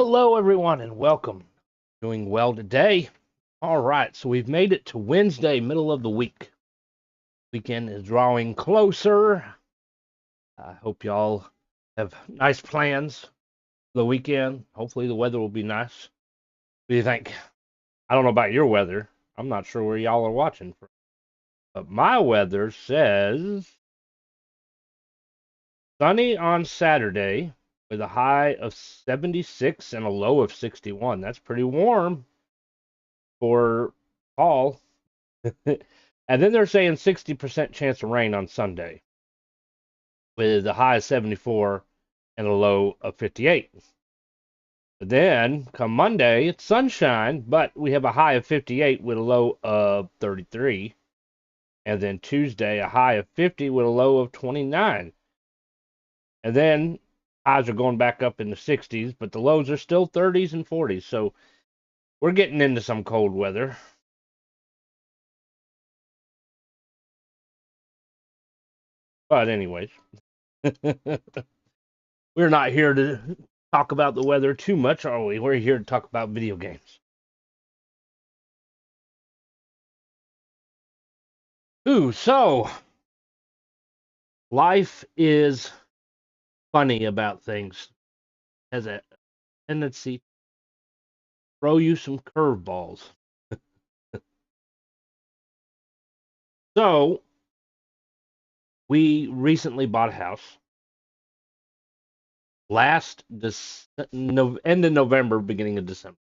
Hello, everyone, and welcome. Doing well today. All right, so we've made it to Wednesday, middle of the week. Weekend is drawing closer. I hope y'all have nice plans for the weekend. Hopefully, the weather will be nice. What do you think? I don't know about your weather. I'm not sure where y'all are watching from, but my weather says sunny on Saturday with a high of 76 and a low of 61. That's pretty warm for fall. And then they're saying 60% chance of rain on Sunday with a high of 74 and a low of 58. But then come Monday, it's sunshine, but we have a high of 58 with a low of 33. And then Tuesday, a high of 50 with a low of 29. And then highs are going back up in the 60s, but the lows are still 30s and 40s. So we're getting into some cold weather. But, anyways, we're not here to talk about the weather too much, are we? We're here to talk about video games. Ooh, so life is funny about things. Has a tendency to throw you some curveballs. So we recently bought a house last end of November, beginning of December.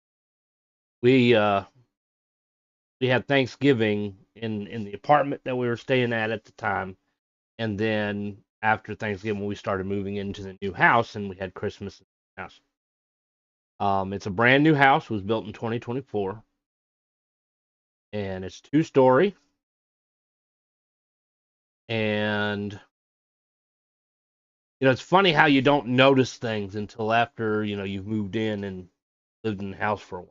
We uh we had Thanksgiving in the apartment that we were staying at the time, and then after Thanksgiving we started moving into the new house, and we had Christmas in the house. It's a brand new house, was built in 2024, and it's two-story. And it's funny how you don't notice things until after you've moved in and lived in the house for a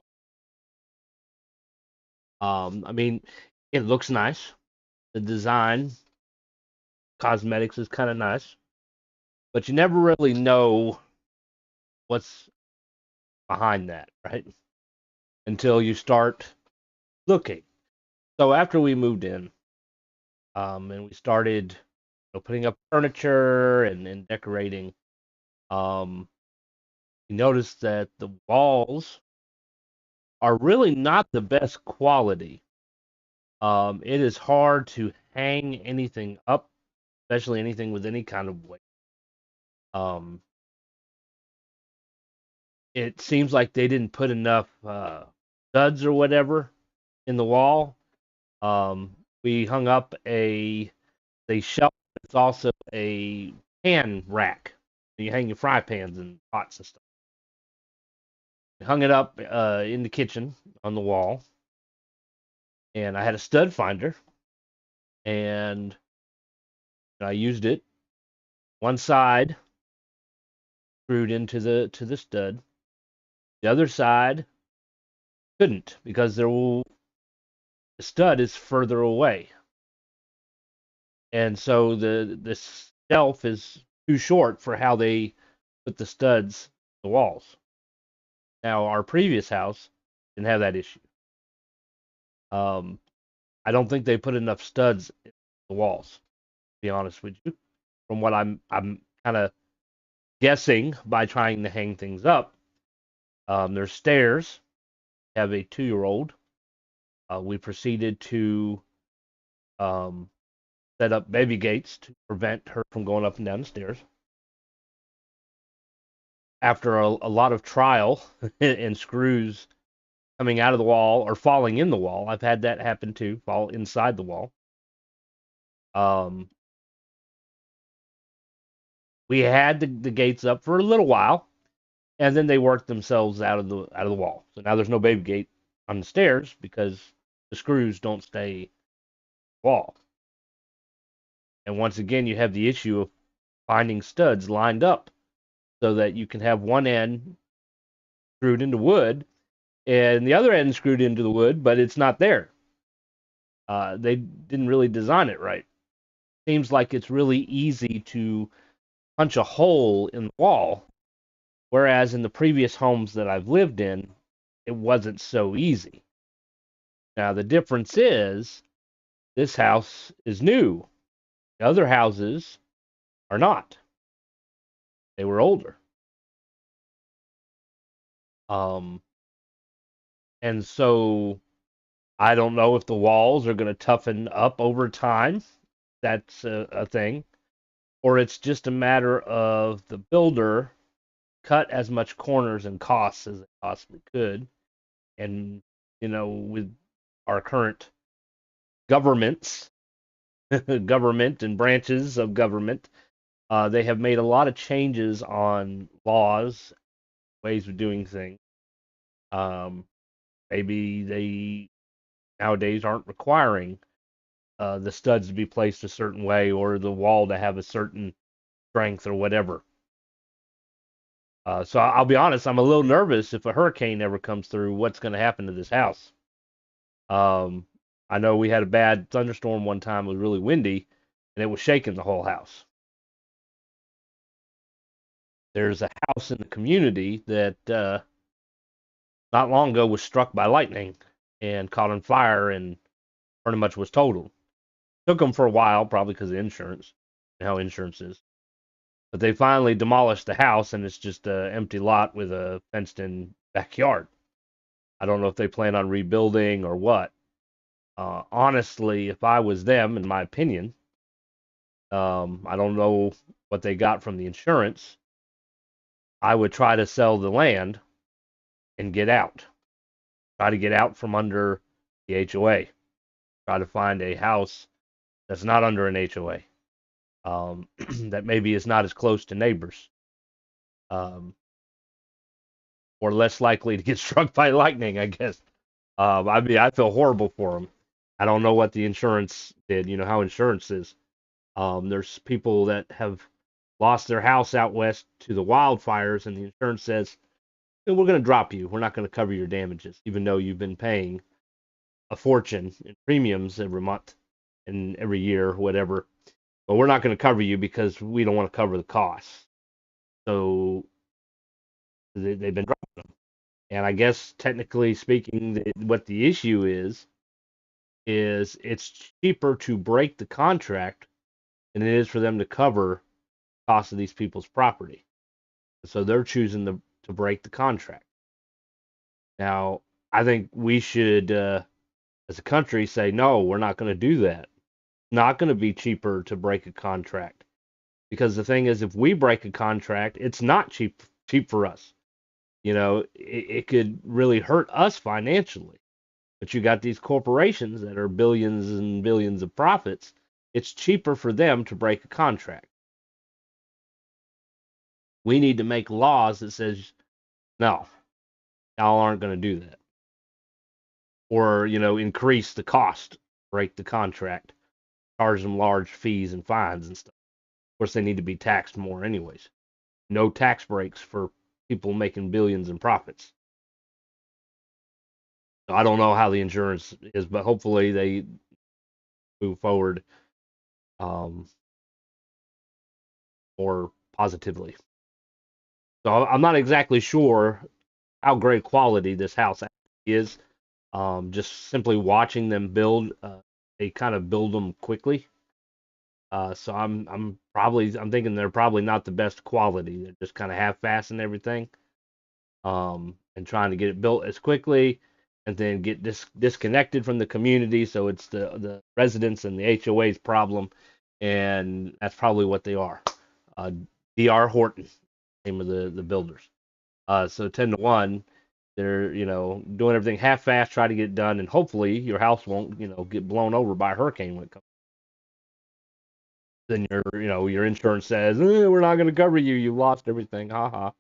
while. I mean, it looks nice. The design, cosmetics is kind of nice, but you never really know what's behind that, right? Until you start looking. So after we moved in, and we started putting up furniture and decorating, um, we noticed that the walls are really not the best quality. It is hard to hang anything up, especially anything with any kind of weight. Um, it seems like they didn't put enough studs or whatever in the wall. We hung up a shelf. It's also a pan rack. You hang your fry pans and pots and stuff. We hung it up in the kitchen on the wall, and I had a stud finder, and I used it. One side screwed into the stud. The other side couldn't because the stud is further away, and so the shelf is too short for how they put the studs in the walls. Now our previous house didn't have that issue. Um, I don't think they put enough studs in the walls. To be honest with you, from what I'm kind of guessing by trying to hang things up. There's stairs. Have a 2-year-old. We proceeded to um, set up baby gates to prevent her from going up and down the stairs. After a lot of trial and screws coming out of the wall or falling in the wall, I've had that happen too, fall inside the wall. Um, we had the gates up for a little while, and then they worked themselves out of the wall. So now there's no baby gate on the stairs because the screws don't stay wall. And once again, you have the issue of finding studs lined up so that you can have one end screwed into wood and the other end screwed into the wood, but it's not there. They didn't really design it right. Seems like it's really easy to punch a hole in the wall Whereas in the previous homes that I've lived in, it wasn't so easy. Now, the difference is this house is new. The other houses are not. They were older. Um, and so I don't know if the walls are going to toughen up over time. That's a thing. Or it's just a matter of the builder cut as much corners and costs as it possibly could. And, with our current governments, government and branches of government, they have made a lot of changes on laws, ways of doing things. Um, maybe they nowadays aren't requiring the studs to be placed a certain way or the wall to have a certain strength or whatever. So I'll be honest, I'm a little nervous if a hurricane ever comes through, what's going to happen to this house. Um, I know we had a bad thunderstorm one time, it was really windy, and it was shaking the whole house. There's a house in the community that not long ago was struck by lightning and caught on fire and pretty much was totaled. Took them for a while, probably because of insurance, and how insurance is. But they finally demolished the house, and it's just an empty lot with a fenced-in backyard. I don't know if they plan on rebuilding or what. Honestly, if I was them, in my opinion, I don't know what they got from the insurance. I would try to sell the land and get out. Try to get out from under the HOA. Try to find a house that's not under an HOA. That maybe is not as close to neighbors. Um, or less likely to get struck by lightning, I guess. I mean, I feel horrible for them. I don't know what the insurance did. You know how insurance is. There's people that have lost their house out west to the wildfires, and the insurance says, "Hey, we're going to drop you. We're not going to cover your damages, even though you've been paying a fortune in premiums every month and every year, whatever. But we're not going to cover you because we don't want to cover the costs." So they've been dropping them. And I guess technically speaking, what the issue is it's cheaper to break the contract than it is for them to cover the cost of these people's property. So they're choosing to break the contract. Now, I think we should, as a country, say no. We're not going to do that. Not going to be cheaper to break a contract because the thing is, if we break a contract, it's not cheap for us. It could really hurt us financially. But you got these corporations that are billions and billions of profits. It's cheaper for them to break a contract. We need to make laws that says no, y'all aren't going to do that, or increase the cost, break the contract, charge them large fees and fines and stuff. Of course, they need to be taxed more, anyways. No tax breaks for people making billions in profits. So I don't know how the insurance is, but hopefully they move forward um, more positively. So I'm not exactly sure how great quality this house is. Just simply watching them build, they kind of build them quickly. So I'm thinking they're probably not the best quality. They're just kind of half-assing everything, and trying to get it built as quickly, and then get disconnected from the community. So it's the residents and the HOA's problem, and that's probably what they are. Uh, D.R. Horton, name of the builders. So 10-1, they're doing everything half-assed, try to get it done, and hopefully your house won't get blown over by a hurricane when it comes. Then your insurance says, we're not going to cover you. You lost everything. Ha ha.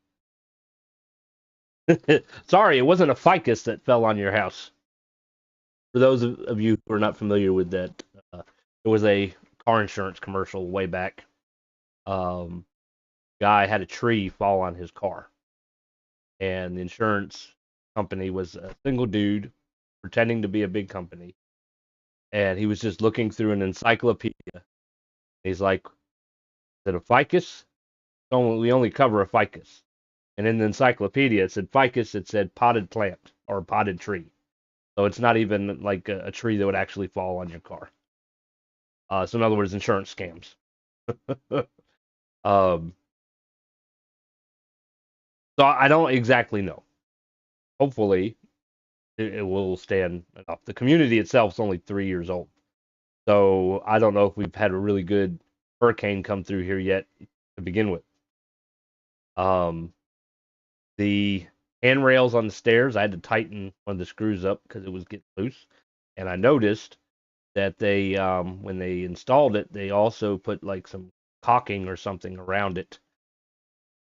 Sorry, it wasn't a ficus that fell on your house. For those of you who are not familiar with that, it was a car insurance commercial way back. Um, Guy had a tree fall on his car, and the insurance company was a single dude pretending to be a big company, and he was just looking through an encyclopedia. He's like, "Is it a ficus? We only cover a ficus." And in the encyclopedia, it said ficus, it said potted plant or potted tree. So it's not even like a tree that would actually fall on your car. So in other words, insurance scams. um, so I don't exactly know. Hopefully, it will stand enough. The community itself is only 3 years old. So I don't know if we've had a really good hurricane come through here yet to begin with. Um, the handrails on the stairs, I had to tighten one of the screws up because it was getting loose. And I noticed that they, when they installed it, they also put like some caulking or something around it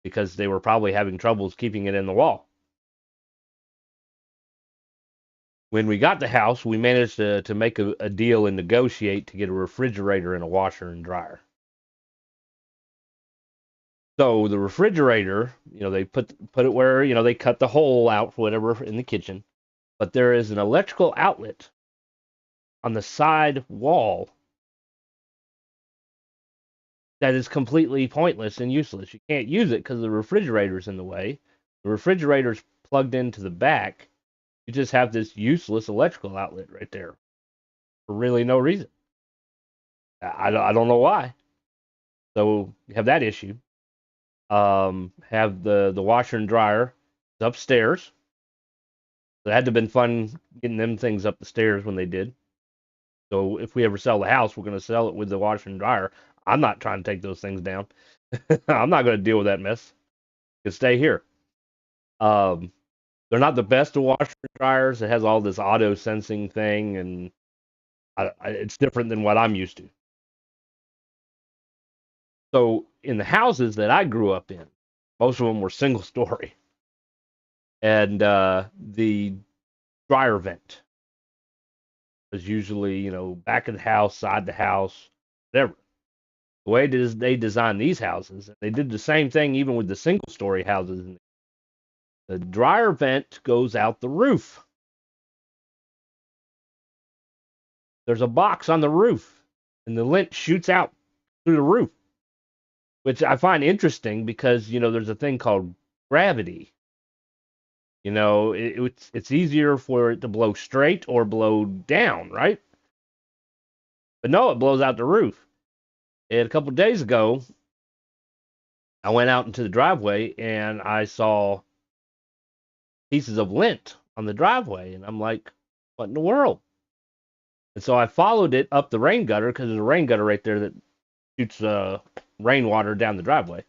because they were probably having troubles keeping it in the wall. When we got the house, we managed to make a deal and negotiate to get a refrigerator and a washer and dryer. So the refrigerator, they put it where, they cut the hole out for whatever in the kitchen, but there is an electrical outlet on the side wall that is completely pointless and useless. You can't use it because the refrigerator's in the way. The refrigerator's plugged into the back. You just have this useless electrical outlet right there for really no reason. I don't know why. So you have that issue. Have the washer and dryer upstairs. So it had to have been fun getting them things up the stairs when they did. So if we ever sell the house, we're going to sell it with the washer and dryer. I'm not trying to take those things down. I'm not going to deal with that mess. It stay here. Um, they're not the best of washer and dryers. It has all this auto sensing thing, and it's different than what I'm used to. So in the houses that I grew up in, most of them were single story, and the dryer vent was usually, back of the house, side the house, whatever. The way they designed these houses, they did the same thing even with the single story houses. The dryer vent goes out the roof. There's a box on the roof, and the lint shoots out through the roof, which I find interesting because, there's a thing called gravity. It's easier for it to blow straight or blow down, right? But no, it blows out the roof. And a couple of days ago, I went out into the driveway and I saw pieces of lint on the driveway, and I'm like, what in the world? And so I followed it up the rain gutter because there's a rain gutter right there that shoots rainwater down the driveway.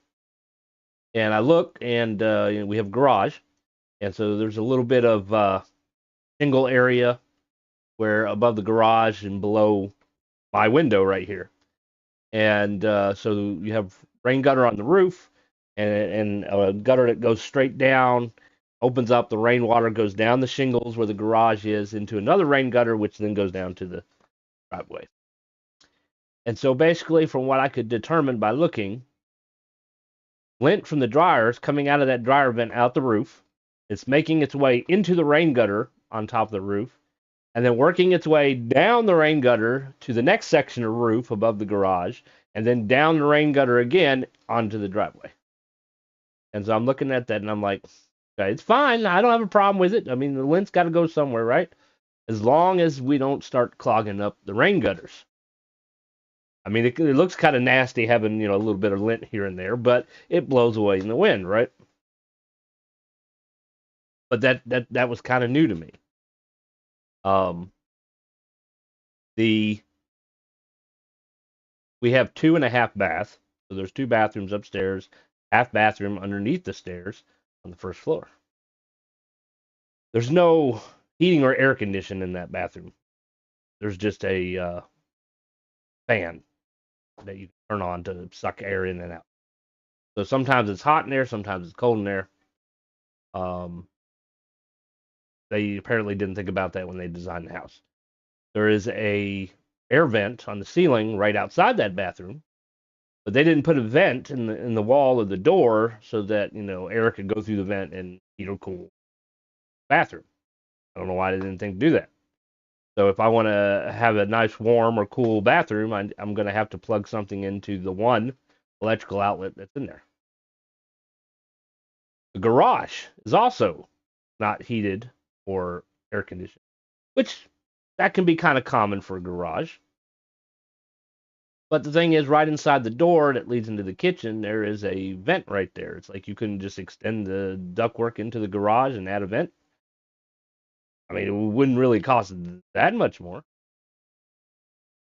And I look, and we have a garage, and so there's a little bit of single area where above the garage and below my window right here. And so you have rain gutter on the roof, and a gutter that goes straight down, opens up, the rainwater goes down the shingles where the garage is into another rain gutter, which then goes down to the driveway. And so basically, from what I could determine by looking, lint from the dryer is coming out of that dryer vent out the roof. It's making its way into the rain gutter on top of the roof, and then working its way down the rain gutter to the next section of roof above the garage, and then down the rain gutter again onto the driveway. And so I'm looking at that, and I'm like, okay, it's fine. I don't have a problem with it. I mean, the lint's got to go somewhere, right? As long as we don't start clogging up the rain gutters. I mean, it looks kind of nasty having, a little bit of lint here and there, but it blows away in the wind, right? But that was kind of new to me. Um, the we have 2.5 baths, so there's 2 bathrooms upstairs, half bathroom underneath the stairs on the first floor. There's no heating or air conditioning in that bathroom. There's just a fan that you can turn on to suck air in and out. So sometimes it's hot in there, sometimes it's cold in there. Um, they apparently didn't think about that when they designed the house. There is a air vent on the ceiling right outside that bathroom, but they didn't put a vent in the wall of the door so that air could go through the vent and heat or cool the bathroom. I don't know why they didn't think to do that. So if I want to have a nice warm or cool bathroom, I'm going to have to plug something into the one electrical outlet that's in there. The garage is also not heated or air conditioned, which that can be kind of common for a garage. But the thing is, right inside the door that leads into the kitchen, there is a vent right there. It's like you couldn't just extend the ductwork into the garage and add a vent. I mean, it wouldn't really cost that much more.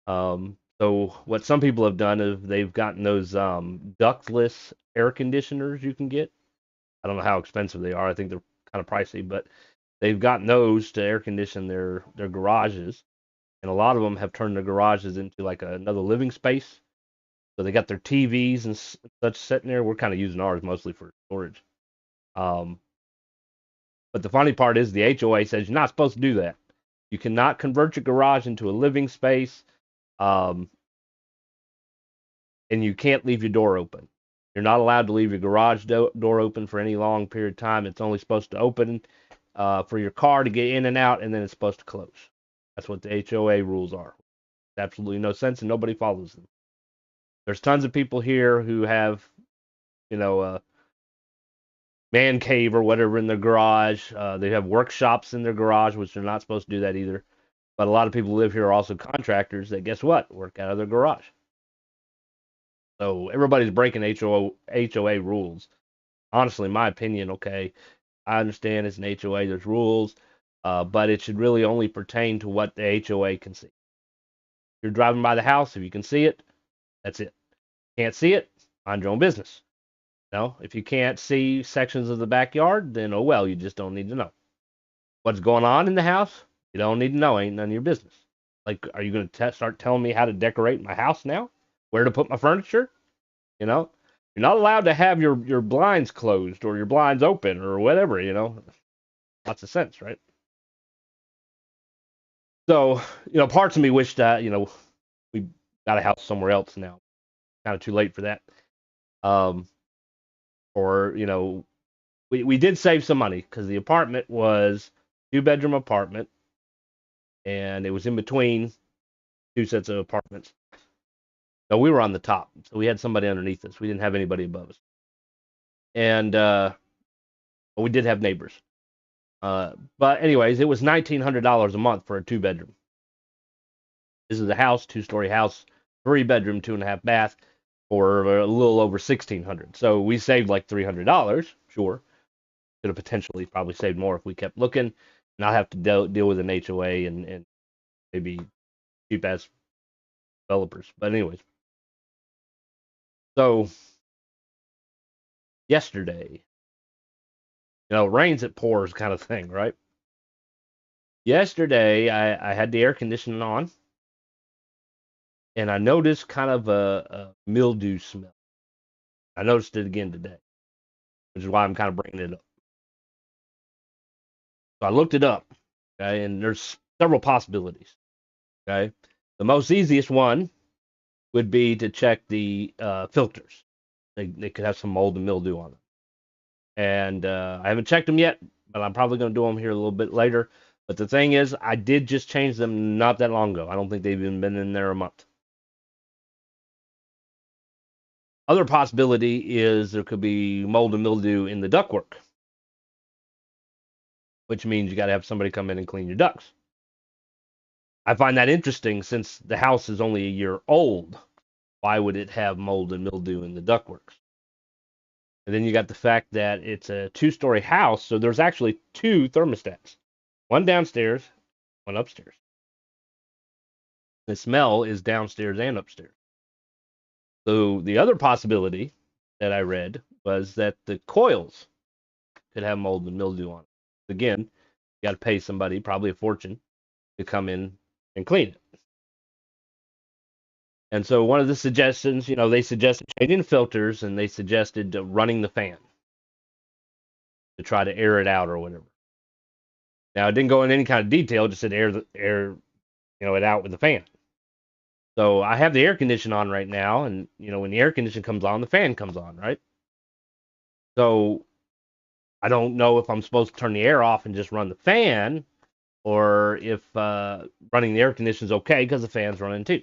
So what some people have done is they've gotten those ductless air conditioners you can get. I don't know how expensive they are. I think they're kind of pricey, but they've gotten those to air condition their garages, and a lot of them have turned their garages into like another living space. So they got their TVs and such sitting there. We're kind of using ours mostly for storage. Um, but the funny part is the HOA says you're not supposed to do that. You cannot convert your garage into a living space, um, and you can't leave your door open. You're not allowed to leave your garage door open for any long period of time. It's only supposed to open for your car to get in and out, and then it's supposed to close. That's what the HOA rules are. Absolutely no sense, and nobody follows them. There's tons of people here who have, a man cave or whatever in their garage. They have workshops in their garage, which they're not supposed to do that either. But a lot of people who live here are also contractors that, guess what, work out of their garage. So everybody's breaking HOA rules. Honestly, in my opinion, okay, I understand it's an HOA, there's rules, but it should really only pertain to what the HOA can see. If you're driving by the house, if you can see it, that's it. Can't see it, mind your own business. No, if you can't see sections of the backyard, then oh well, you just don't need to know. What's going on in the house, you don't need to know. Ain't none of your business. Like, are you going to start telling me how to decorate my house now? Where to put my furniture? You know, you're not allowed to have your blinds closed or your blinds open or whatever. Lots of sense, right? So, parts of me wish that we got a house somewhere else now. Kind of too late for that. Um, or we did save some money because the apartment was 2-bedroom apartment, and it was in between two sets of apartments. So we were on the top, so we had somebody underneath us. We didn't have anybody above us, and but we did have neighbors. But anyways, it was $1,900 a month for a 2-bedroom. This is a house, 2-story house, 3-bedroom, 2.5 bath, for a little over 1,600. So we saved like $300. Sure, could have potentially probably saved more if we kept looking, not have to deal with an HOA and maybe cheap ass developers. But anyways, so yesterday, it rains, it pours kind of thing, right? Yesterday, I had the air conditioning on, and I noticed kind of a mildew smell. I noticed it again today, which is why I'm kind of bringing it up. So I looked it up, okay, and there's several possibilities. Okay, the most easiest one would be to check the filters. They could have some mold and mildew on them, and I haven't checked them yet, but I'm probably going to do them here a little bit later. But the thing is, I did just change them not that long ago. I don't think they've even been in there a month. Other possibility is there could be mold and mildew in the ductwork, which means you got to have somebody come in and clean your ducts. I find that interesting since the house is only a year old. Why would it have mold and mildew in the ductworks? And then you got the fact that it's a 2-story house, so there's actually 2 thermostats, one downstairs, one upstairs. The smell is downstairs and upstairs. So the other possibility that I read was that the coils could have mold and mildew on it. Again, you got to pay somebody, probably a fortune, to come in and clean it. And so one of the suggestions, they suggested changing the filters and they suggested running the fan to try to air it out or whatever. Now it didn't go into any kind of detail; just said air, it out with the fan. So I have the air condition on right now, and when the air condition comes on, the fan comes on, right? So I don't know if I'm supposed to turn the air off and just run the fan, or if running the air condition is okay because the fan's running too.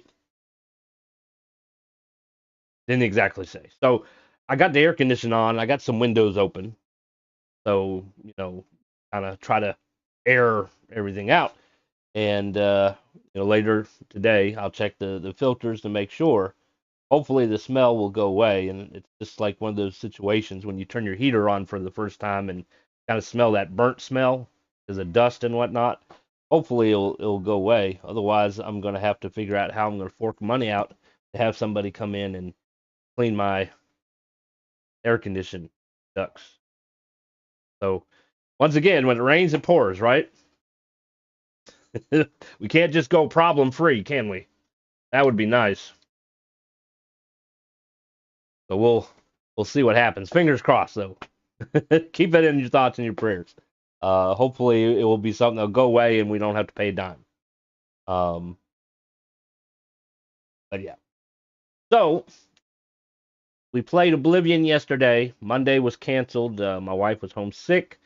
Didn't exactly say. So I got the air condition on. I got some windows open, So, kind of try to air everything out. And later today, I'll check the filters to make sure. Hopefully, the smell will go away. And it's just like one of those situations when you turn your heater on for the first time and kind of smell that burnt smell because of dust and whatnot. Hopefully, it'll go away. Otherwise, I'm going to have to figure out how I'm going to fork money out to have somebody come in and clean my air conditioning ducts. So, once again, when it rains, it pours, right? We can't just go problem free, can we? That would be nice. So we'll see what happens. Fingers crossed, though. Keep it in your thoughts and your prayers. Hopefully, it will be something that'll go away and we don't have to pay a dime. Um, but yeah. So we played Oblivion yesterday. Monday was canceled. My wife was home sick.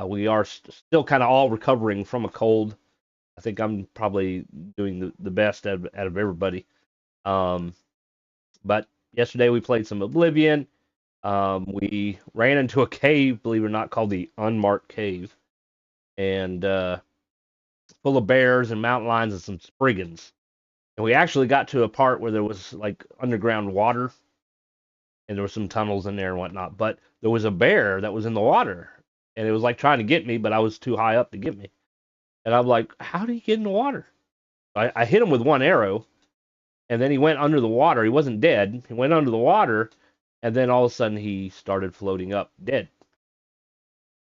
We are still kind of all recovering from a cold. I think I'm probably doing the best out of everybody. Um, but yesterday we played some Oblivion. We ran into a cave, believe it or not, called the Unmarked Cave, and full of bears and mountain lions and some spriggans. And we actually got to a part where there was like underground water, and there were some tunnels in there and whatnot. But there was a bear that was in the water, and it was like trying to get me, but I was too high up to get me. And I'm like, how did he get in the water? I hit him with one arrow, and then he went under the water. He wasn't dead. He went under the water, and then all of a sudden he started floating up dead,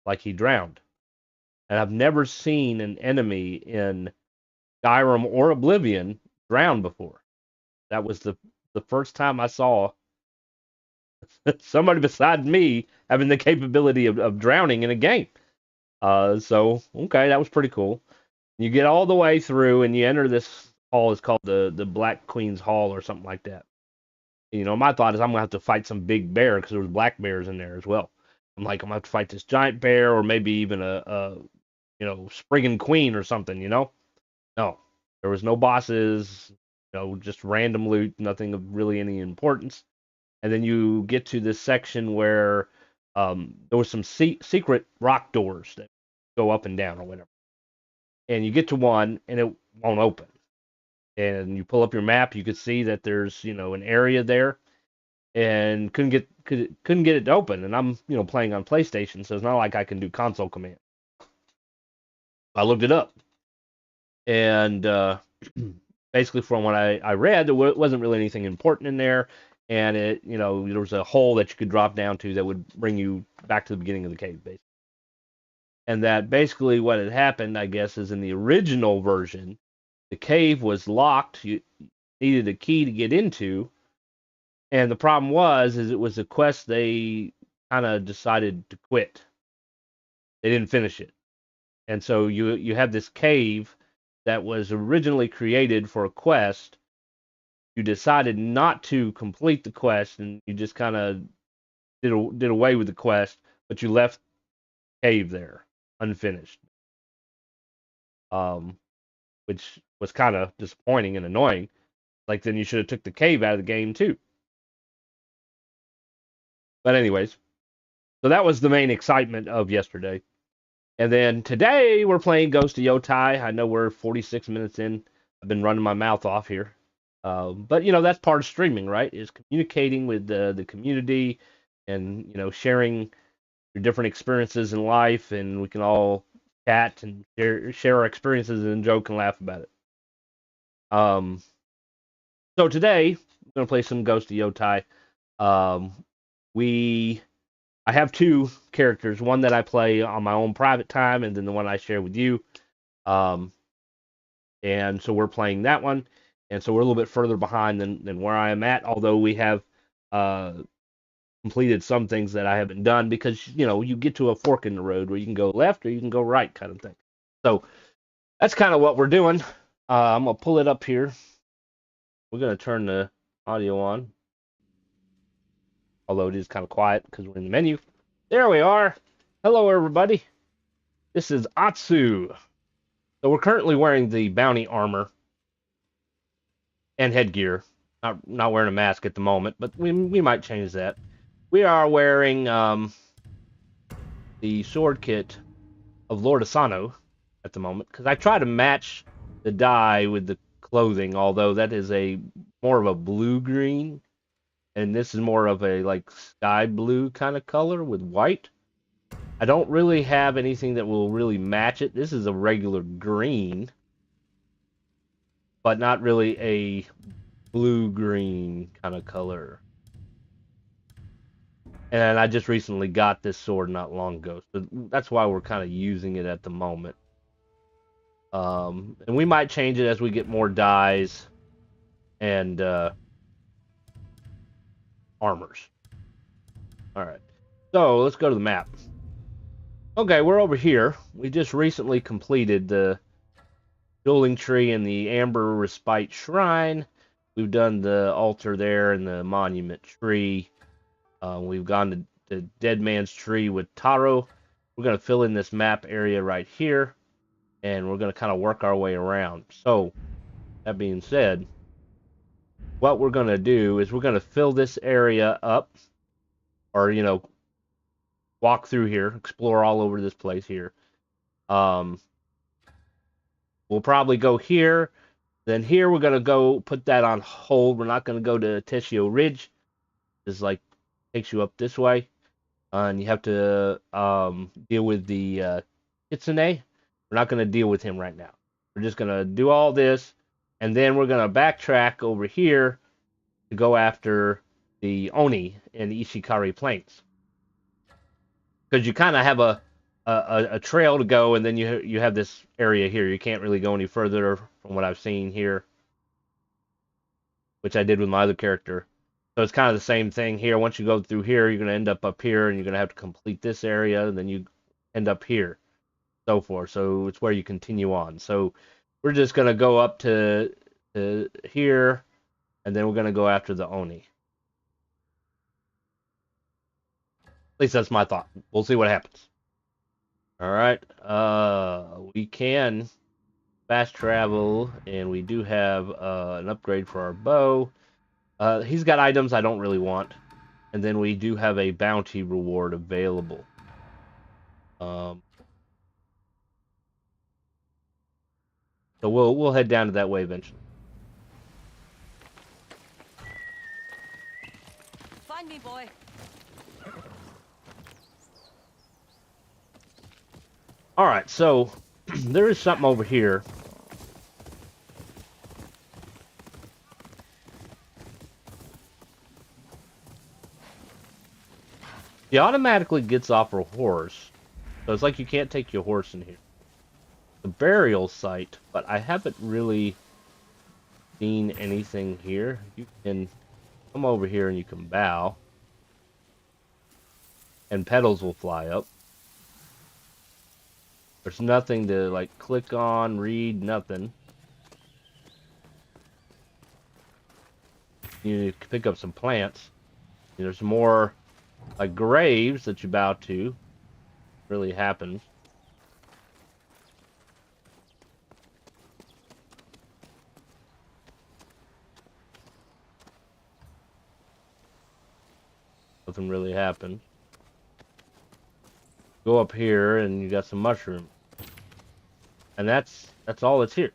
like he drowned. And I've never seen an enemy in Skyrim or Oblivion drown before. That was the first time I saw somebody beside me having the capability of drowning in a game. So okay, that was pretty cool. You get all the way through and you enter this hall. It's called the Black Queen's Hall or something like that. My thought is I'm gonna have to fight some big bear because there was black bears in there as well. I'm like, I'm gonna have to fight this giant bear or maybe even a Spriggan Queen or something. No, there was no bosses. Just random loot, nothing of really any importance. And then you get to this section where there was some secret rock doors that go up and down or whatever. And you get to one and it won't open. And you pull up your map, you could see that there's an area there, and couldn't get it to open. And I'm playing on PlayStation, so it's not like I can do console command. I looked it up, and basically from what I read, there wasn't really anything important in there, and there was a hole that you could drop down to that would bring you back to the beginning of the cave, basically. And that basically what had happened, I guess, is in the original version, the cave was locked. You needed a key to get into, and the problem is it was a quest they kind of decided to quit. They didn't finish it, and so you have this cave that was originally created for a quest. You decided not to complete the quest, and you just kind of did away with the quest, but you left the cave there unfinished, um, which was kind of disappointing and annoying. Like then you should have took the cave out of the game too. But anyways, so that was the main excitement of yesterday. And then today we're playing Ghost of Yotei. I know we're 46 minutes in. I've been running my mouth off here. But that's part of streaming, right? Is communicating with the community and sharing your different experiences in life, and we can all chat and share our experiences and joke and laugh about it. Um, so today I'm gonna play some Ghost of Yotei. Um, we I have two characters, one that I play on my own private time, and then the one I share with you. Um, and so we're playing that one, and so we're a little bit further behind than where I am at. Although we have uh, completed some things that I haven't done because you get to a fork in the road where you can go left or you can go right, kind of thing. So that's kind of what we're doing. I'm gonna pull it up here. We're gonna turn the audio on, although it is kind of quiet because we're in the menu. There we are. Hello, everybody. This is Atsu. So we're currently wearing the bounty armor and headgear. Not wearing a mask at the moment, but we might change that. We are wearing the sword kit of Lord Asano at the moment, because I try to match the dye with the clothing, although that is a more of a blue-green, and this is more of a like sky blue kind of color with white. I don't really have anything that will really match it. This is a regular green, but not really a blue-green kind of color. And I just recently got this sword not long ago, so that's why we're kind of using it at the moment. And we might change it as we get more dyes and armors. Alright, so let's go to the map. Okay, we're over here. We just recently completed the dueling tree and the Amber Respite Shrine. We've done the altar there and the monument tree. We've gone to the Dead Man's Tree with Taro. We're going to fill in this map area right here, and we're going to kind of work our way around. So, that being said, what we're going to do is we're going to fill this area up, or, you know, walk through here, explore all over this place here. We'll probably go here. Then here we're going to go put that on hold. We're not going to go to Teshio Ridge. It's like takes you up this way. And you have to deal with the Kitsune. We're not going to deal with him right now. We're just going to do all this. And then we're going to backtrack over here to go after the Oni in the Ishikari Plains. Because you kind of have a trail to go, and then you have this area here. You can't really go any further from what I've seen here, which I did with my other character. So it's kind of the same thing here. Once you go through here, you're going to end up here, and you're going to have to complete this area, and then you end up here, so forth. So it's where you continue on. So we're just going to go up to here, and then we're going to go after the Oni. At least that's my thought. We'll see what happens. All right. We can fast travel, and we do have an upgrade for our bow. He's got items I don't really want. And then we do have a bounty reward available. So we'll head down to that way eventually. Find me, boy. Alright, so there is something over here. He automatically gets off her horse. So it's like you can't take your horse in here. The burial site, but I haven't really seen anything here. You can come over here and you can bow. And petals will fly up. There's nothing to like click on, read, nothing. You can pick up some plants. There's more like graves that you bow to. Really happens. Nothing really happened. Go up here and you got some mushrooms. And that's all that's here.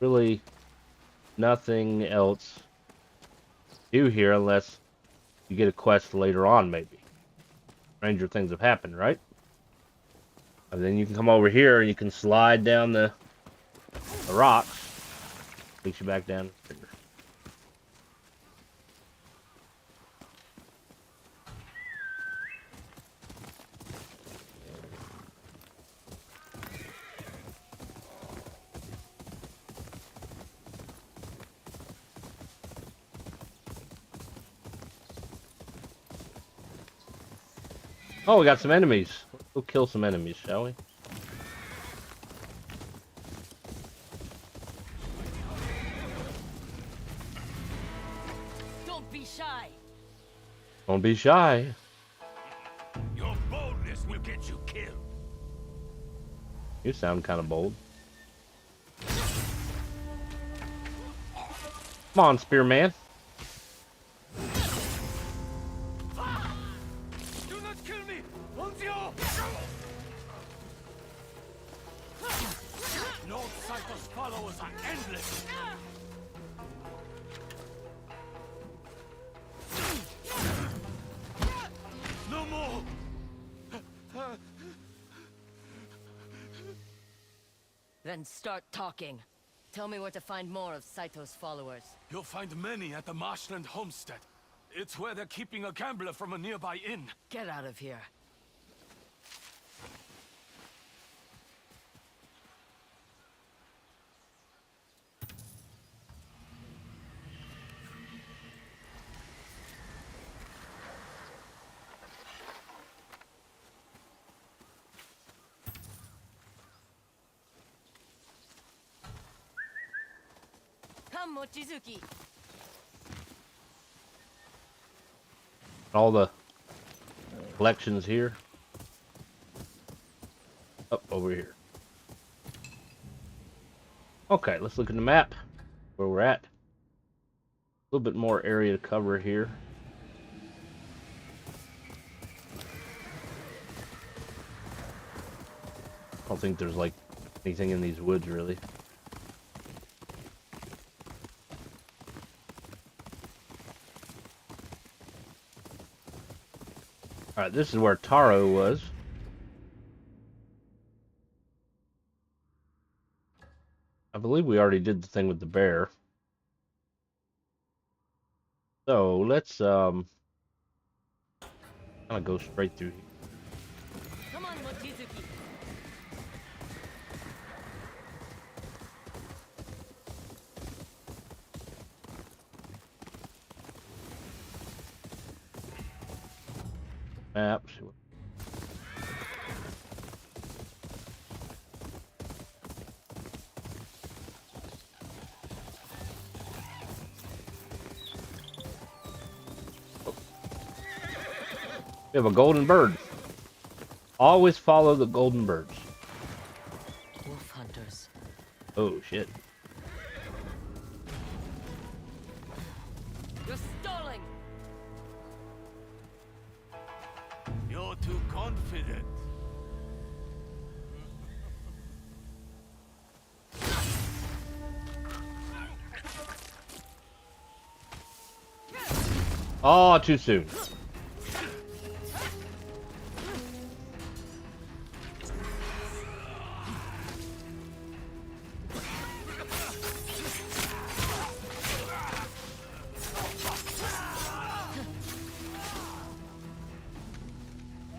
Really nothing else to do here unless you get a quest later on, maybe. Stranger things have happened, right? And then you can come over here and you can slide down the rocks. Takes you back down. Oh, we got some enemies. Let's go kill some enemies, shall we? Don't be shy. Don't be shy. Your boldness will get you killed. You sound kind of bold. Come on, Spearman. Do not kill me, Onryō! shadows are endless. No more. Then start talking. Tell me where to find more of Saito's followers. You'll find many at the Marshland homestead. It's where they're keeping a gambler from a nearby inn. Get out of here. Come, Mochizuki. All the collections here. Up over here. Okay, let's look at the map where we're at. A little bit more area to cover here. I don't think there's like anything in these woods really. Alright, this is where Taro was. I believe we already did the thing with the bear. So let's kind of go straight through here. Come on, Mochizuki. Map. We have a golden bird. Always follow the golden birds. Wolf hunters. Oh shit. You're stalling. You're too confident. Oh, too soon.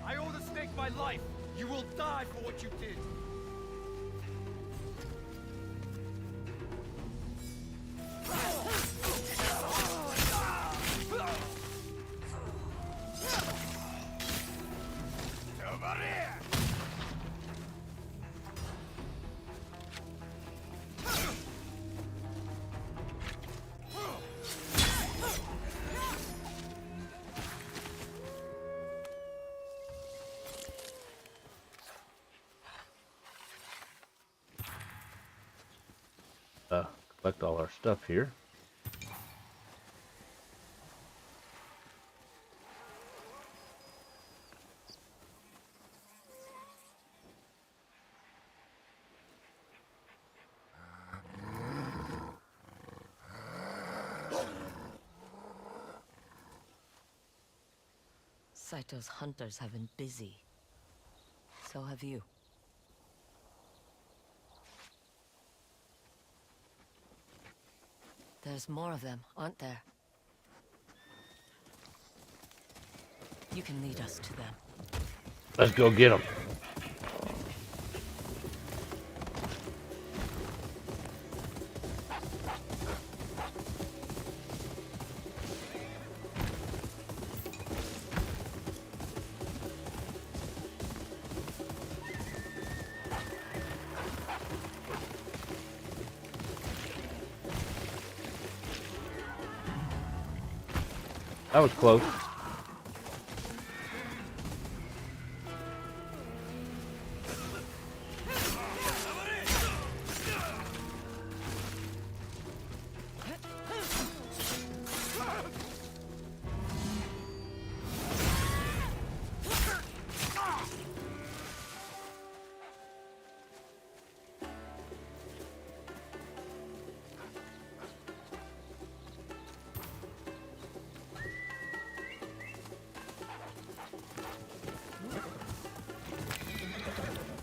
I owe the snake my life. You will die for what you did. Over here. Collect all our stuff here. Saito's hunters have been busy. So have you. There's more of them, aren't there? You can lead us to them. Let's go get them. That was close.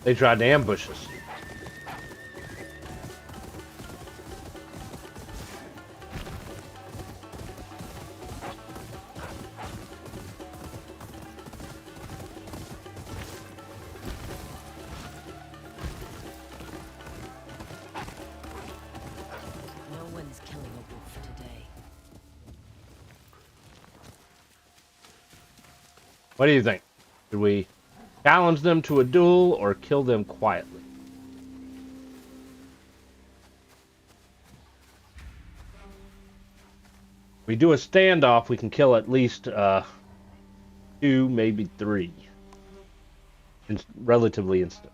They tried to ambush us. No one's killing a wolf today. What do you think? Should we challenge them to a duel or kill them quietly? If we do a standoff, we can kill at least 2, maybe 3. Relatively instant.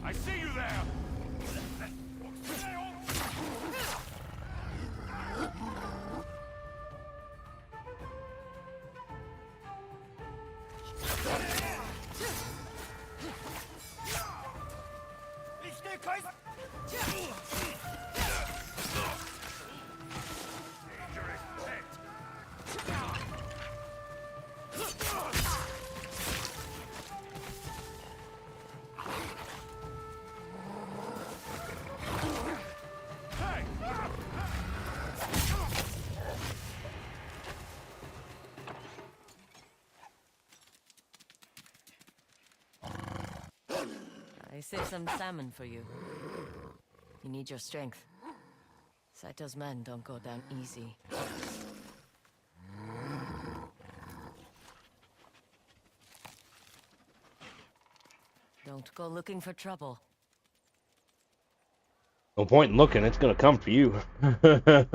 I see you there! I saved some salmon for you. You need your strength. Saito's men don't go down easy. Don't go looking for trouble. No point in looking, it's gonna come for you. Alright,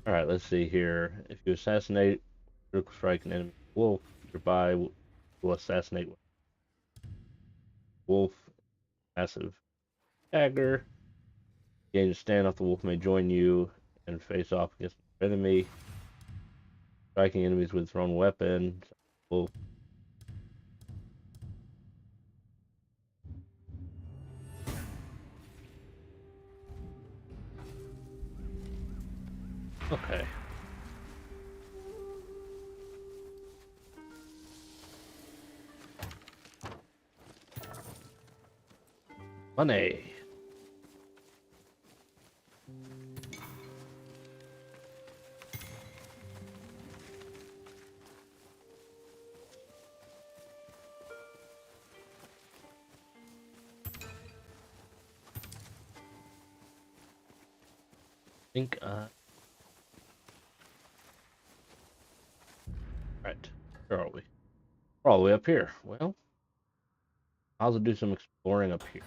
let's see here. If you assassinate, critical strike an enemy wolf, nearby will assassinate wolf. Passive dagger. Gain a standoff, the wolf may join you and face off against the enemy. Striking enemies with thrown weapon. Wolf. Okay. Money. Think right. Where are we? We're all the way up here. Well, I'll do some exploring up here.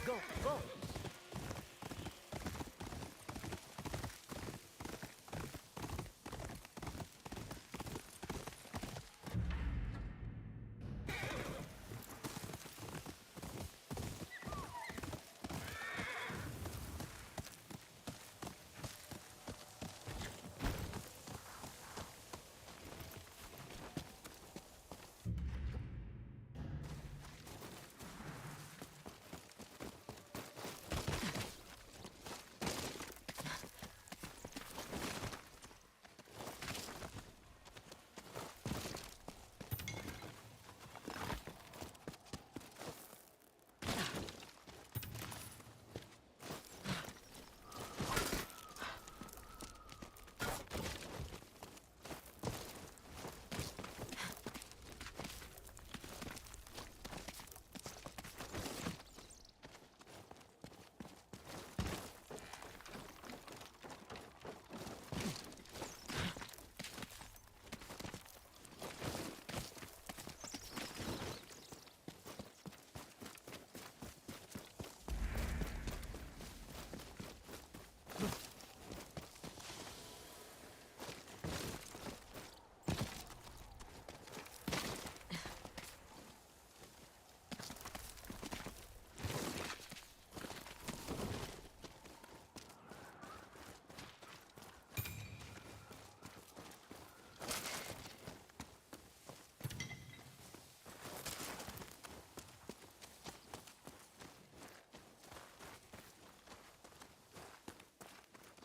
Go, go!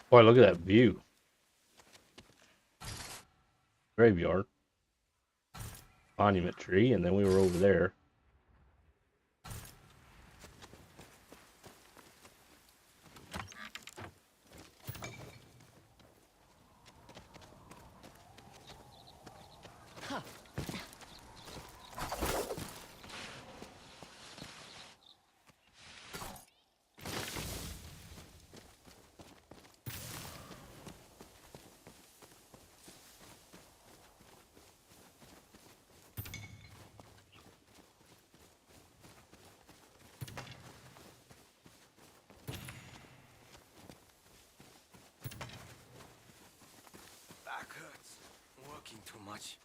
Boy, look at that view. Graveyard. Monument tree, and then we were over there. Back hurts. Working too much.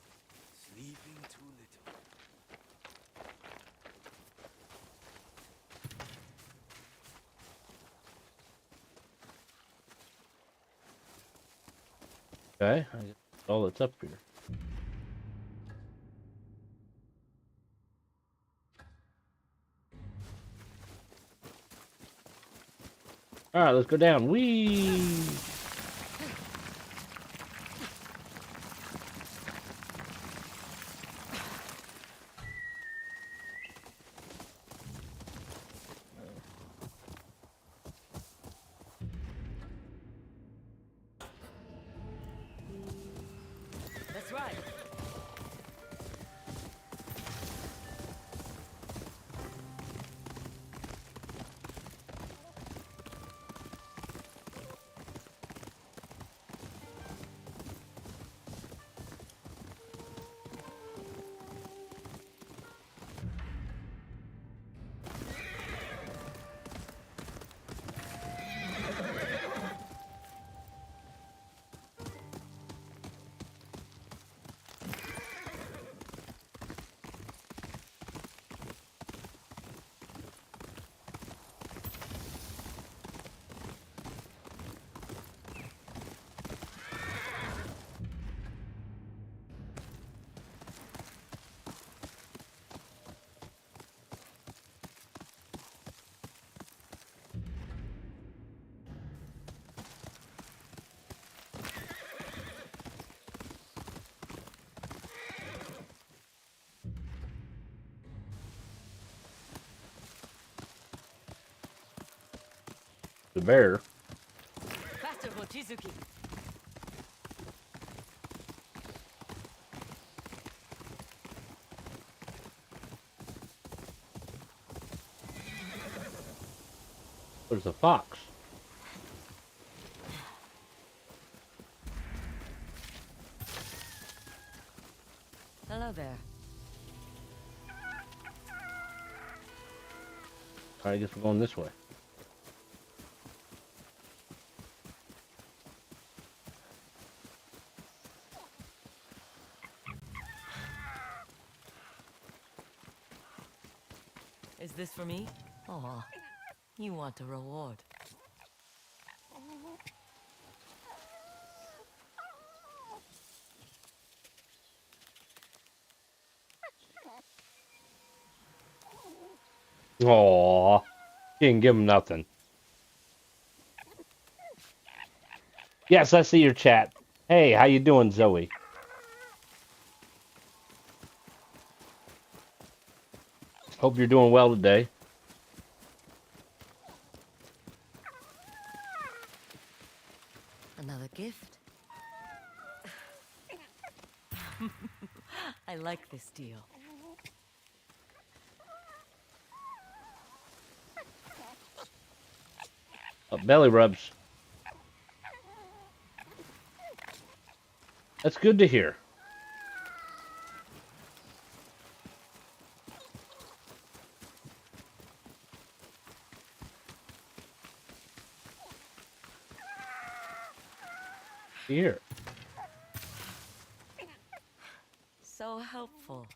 Sleeping too little. Okay, I guess that's all that's up here. All right, let's go down. Whee! That's right. The bear. Faster, Mochizuki. There's a fox. Hello there. All right, I guess we're going this way. Is this for me? Aw, you want a reward. Aww. Didn't give him nothing. Yes, I see your chat. Hey, how you doing, Zoe? Hope you're doing well today. Another gift? I like this deal. Belly rubs. That's good to hear. Here. So helpful.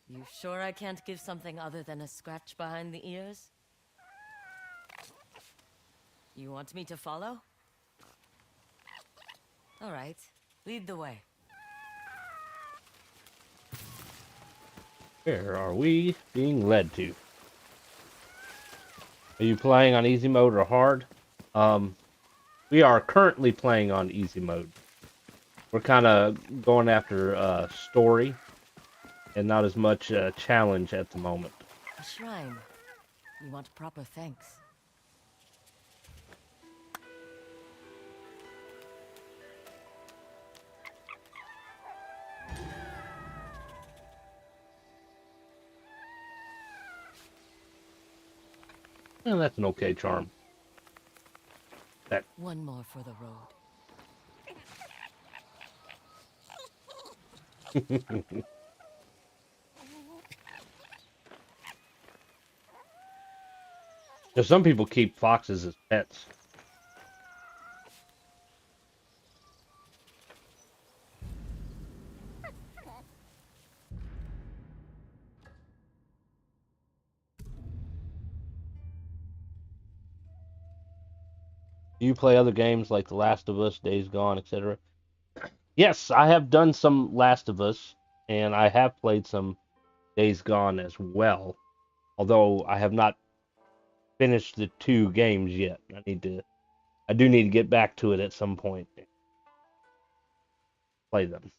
You sure I can't give something other than a scratch behind the ears? You want me to follow? All right, lead the way. Where are we being led to? Are you playing on easy mode or hard? We are currently playing on easy mode. We're kind of going after story and not as much challenge at the moment. A shrine. You want proper thanks. And that's an okay charm. That One more for the road. some people keep foxes as pets. Do you play other games like The Last of Us, Days Gone, etc.? Yes, I have done some Last of Us, and I have played some Days Gone as well. Although I have not finished the two games yet. I do need to get back to it at some point. Play them.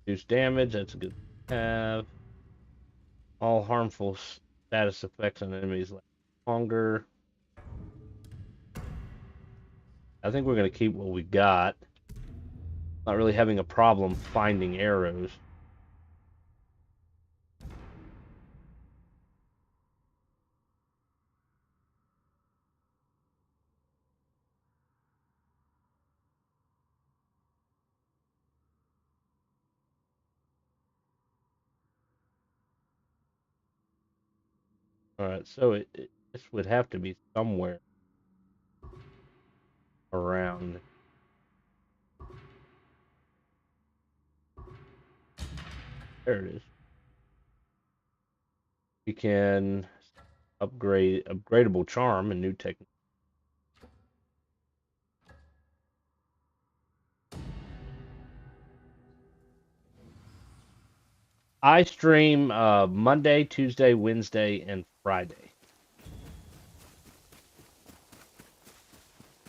Reduce damage, that's a good have. All harmful status effects on enemies last longer. I think we're going to keep what we got. Not really having a problem finding arrows. Alright, so this would have to be somewhere around. There it is. We can upgrade upgradable charm and new technique. I stream Monday, Tuesday, Wednesday, and Friday.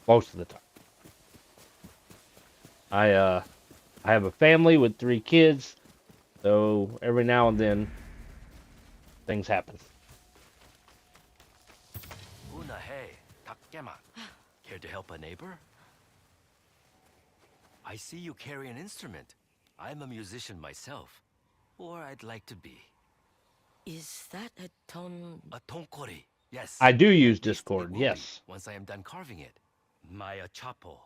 Most of the time. I have a family with 3 kids, so every now and then things happen. Una hey, Takema. Care to help a neighbor? I see you carry an instrument. I'm a musician myself. Or I'd like to be. Is that a ton... A tonkori, yes. I do use At least it Discord, will yes. be once I am done carving it. My chapo.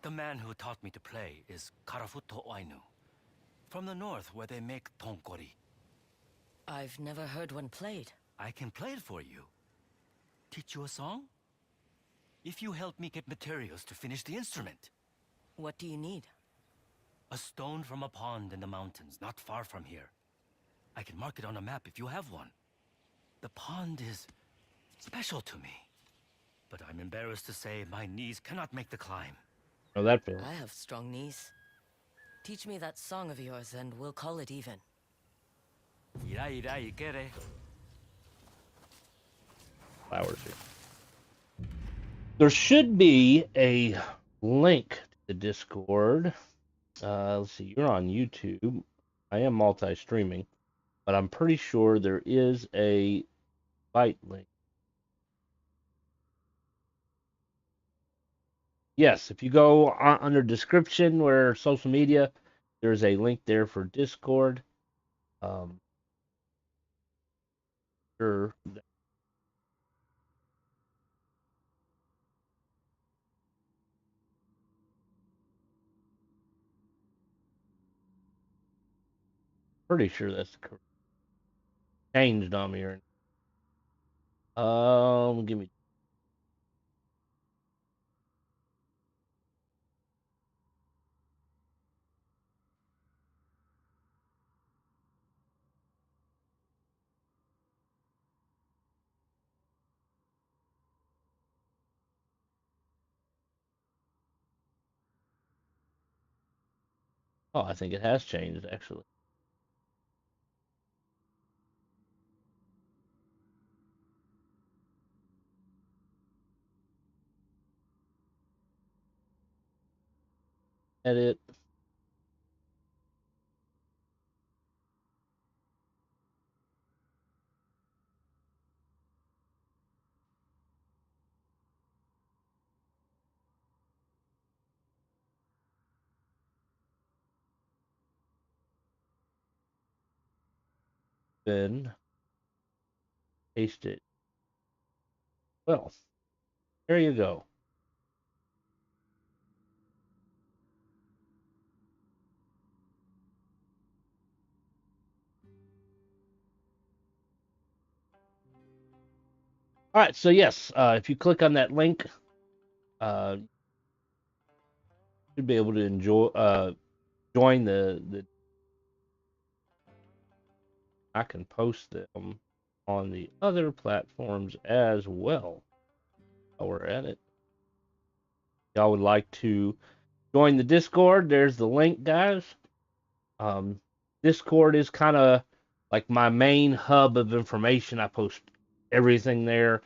The man who taught me to play is Karafuto Ainu. From the north where they make tonkori. I've never heard one played. I can play it for you. Teach you a song? If you help me get materials to finish the instrument. What do you need? A stone from a pond in the mountains, not far from here. I can mark it on a map if you have one. The pond is special to me. But I'm embarrassed to say my knees cannot make the climb. Oh, that feels. I have strong knees. Teach me that song of yours and we'll call it even. Ira ira ikere. Flowers here. There should be a link to the Discord. Let's see, you're on YouTube. I am multi-streaming, but I'm pretty sure there is a invite link. Yes, if you go under description where social media, there's a link there for Discord. Sure. Pretty sure that's correct. Changed on me here. Give me. Oh, I think it has changed actually. Edit. Then paste it. Well, there you go. All right, so yes, if you click on that link, you should be able to join the. I can post them on the other platforms as well. While we're at it, y'all would like to join the Discord? There's the link, guys. Um, Discord is kind of like my main hub of information. I post everything there.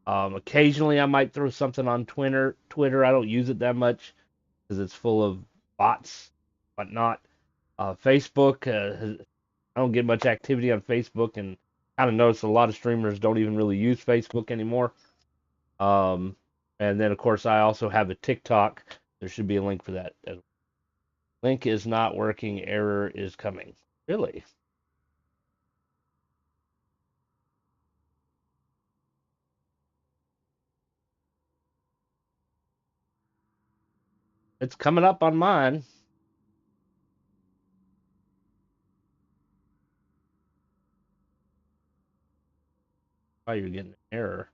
Occasionally, I might throw something on Twitter. I don't use it that much because it's full of bots, whatnot. Facebook, I don't get much activity on Facebook, and kind of notice a lot of streamers don't even really use Facebook anymore. Um, and then, of course, I also have a TikTok. There should be a link for that. Link is not working. Error is coming. Really? It's coming up on mine. Oh, you're getting an error.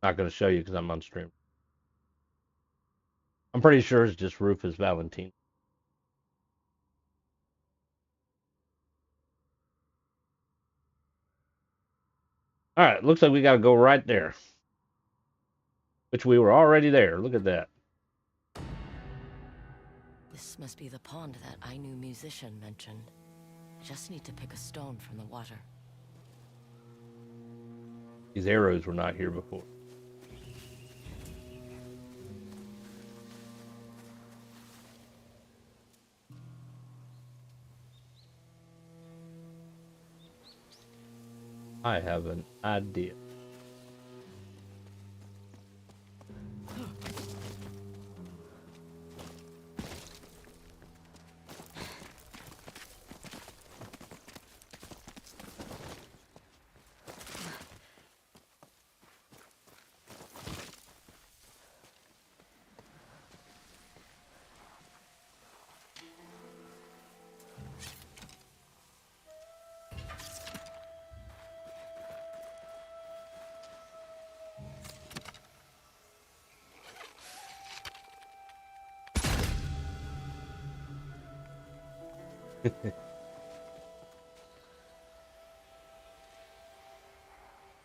Not going to show you because I'm on stream. I'm pretty sure it's just Rufus Valentine. All right, looks like we got to go right there. Which we were already there. Look at that. This must be the pond that Ainu musician mentioned. I just need to pick a stone from the water. These arrows were not here before. I have an idea.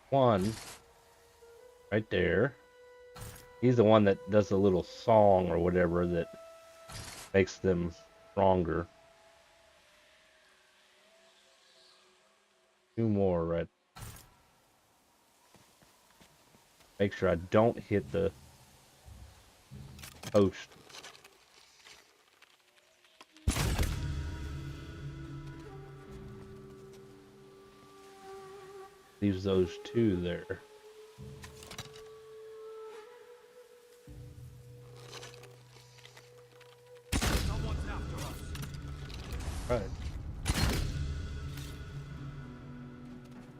One right there. He's the one that does a little song or whatever that makes them stronger. Two more right. Make sure I don't hit the post. Leaves those two there. Someone's after us. Right.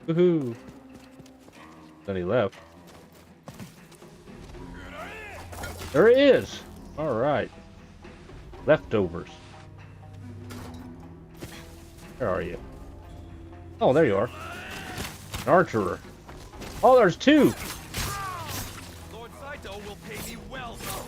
Woohoo! Then he left. There it is! Alright. Leftovers. Where are you? Oh, there you are. An archer. Oh, there's two. Lord Saito will pay me well, though.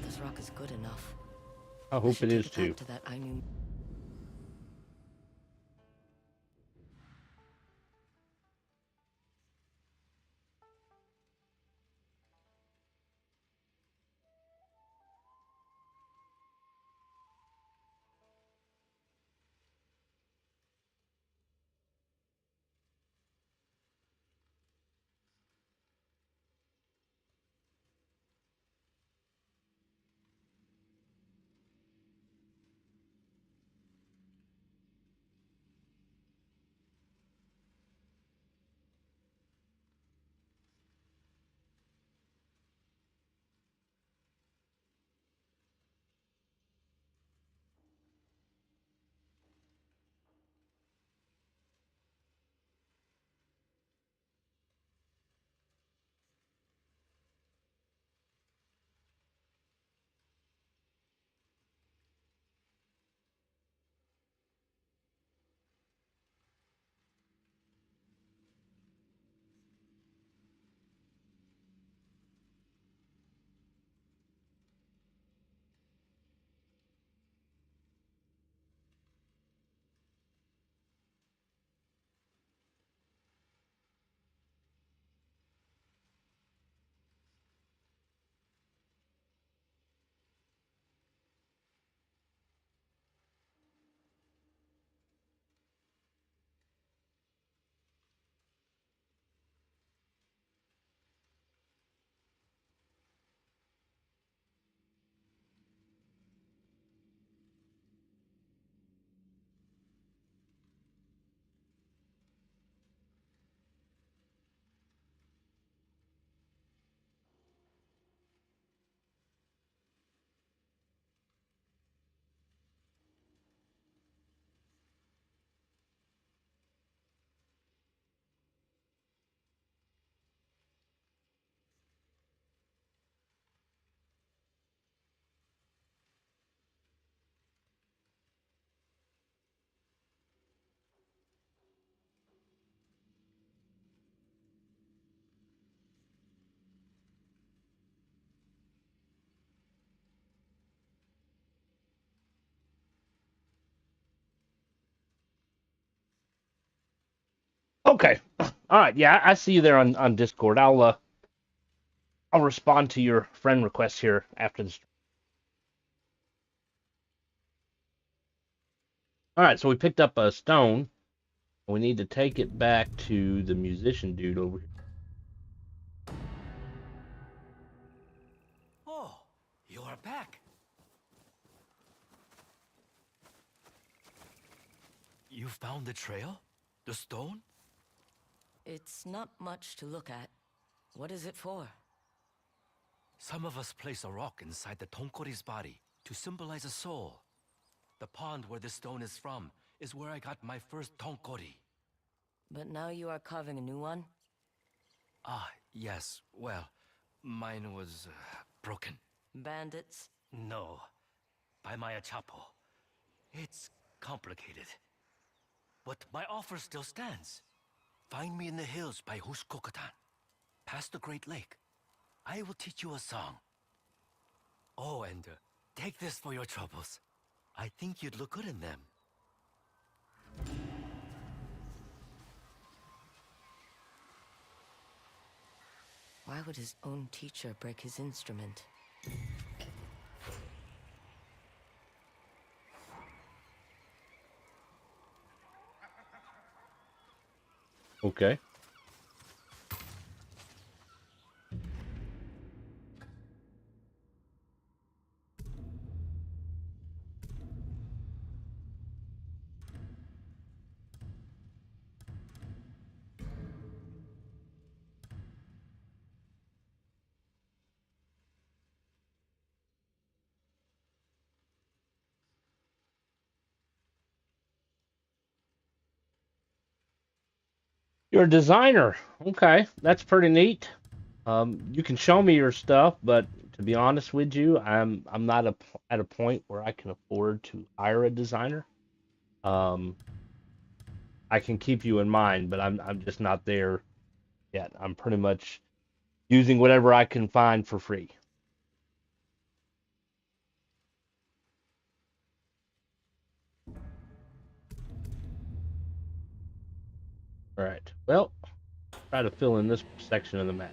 This rock is good enough. I hope should it take is back too. to that I knew. Okay. All right. Yeah, I see you there on Discord. I'll respond to your friend request here after this. All right. So we picked up a stone. We need to take it back to the musician dude over here. Oh, you are back. You found the trail? The stone? It's not much to look at. What is it for? Some of us place a rock inside the Tonkori's body to symbolize a soul. The pond where this stone is from is where I got my first Tonkori. But now you are carving a new one? Ah, yes. Well, mine was broken. Bandits? No, by my Achapo. It's complicated. But my offer still stands. Find me in the hills by Hushkokatan, past the Great Lake. I will teach you a song. Oh, and take this for your troubles. I think you'd look good in them. Why would his own teacher break his instrument? Okay. You're a designer. Okay, that's pretty neat. You can show me your stuff, but to be honest with you, I'm not at a point where I can afford to hire a designer. Um, I can keep you in mind, but I'm just not there yet. I'm pretty much using whatever I can find for free. All right. Well, try to fill in this section of the map.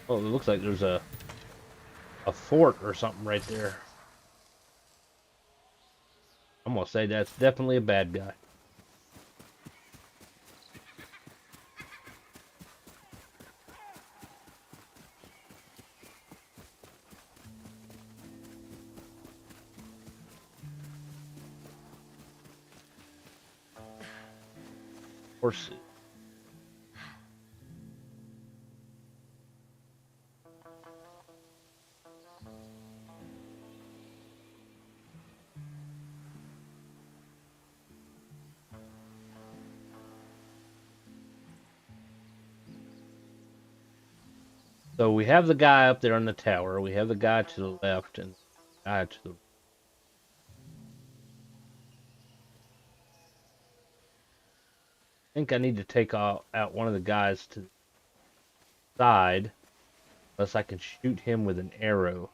Oh, it looks like there's a fort or something right there. I'm gonna say that's definitely a bad guy. Horses. So we have the guy up there on the tower. We have the guy to the left and the guy to the right. I think I need to take out one of the guys to the side, unless I can shoot him with an arrow.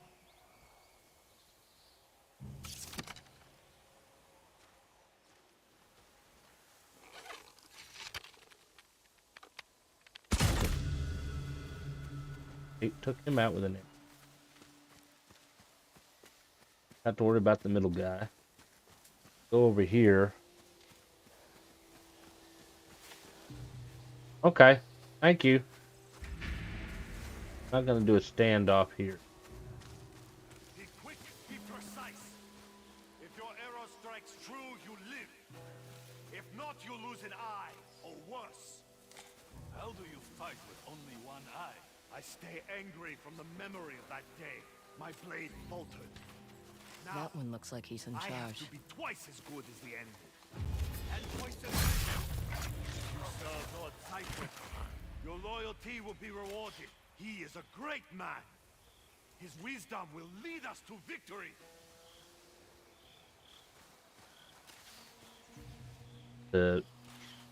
He took him out with an arrow. Not to worry about the middle guy. Go over here. Okay, thank you. I'm not gonna do a standoff here. Be quick, be precise. If your arrow strikes true, you live. If not, you lose an eye, or worse. How do you fight with only one eye? I stay angry from the memory of that day. My blade faltered. Now, That one looks like he's in I have charge. to be twice as good as the enemy. And twice as good. You serve Lord Saito. Your loyalty will be rewarded. He is a great man. His wisdom will lead us to victory. The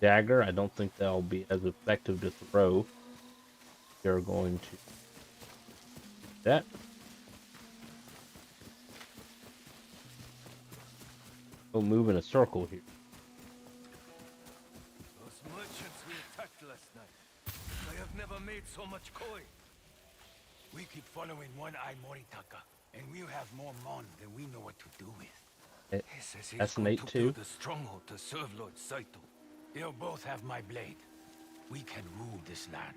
dagger, I don't think that'll be as effective to throw. They're going to that. We'll move in a circle here. Those merchants we attacked last night. I have never made so much koi. We keep following One-Eye Moritaka, and we'll have more mon than we know what to do with. He says he's That's going Nate to too. build a stronghold to serve Lord Saito. They'll both have my blade. We can rule this land.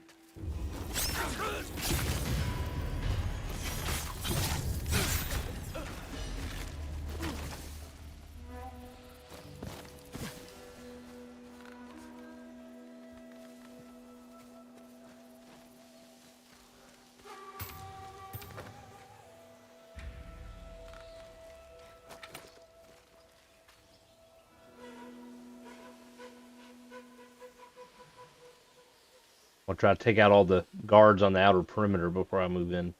I'll try to take out all the guards on the outer perimeter before I move in.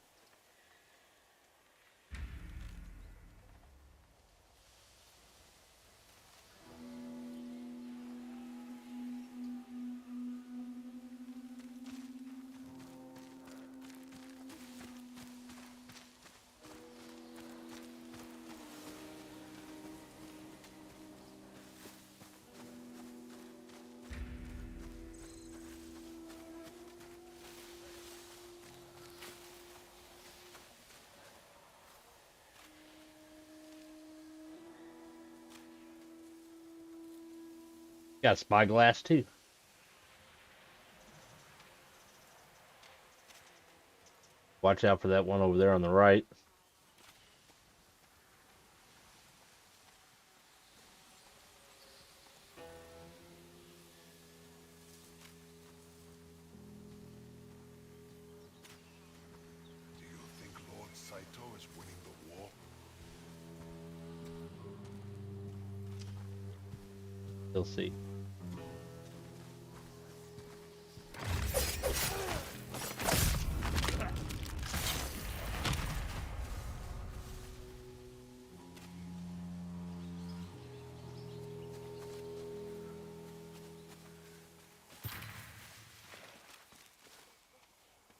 Got a spyglass too. Watch out for that one over there on the right. Do you think Lord Saito is winning the war? You'll see.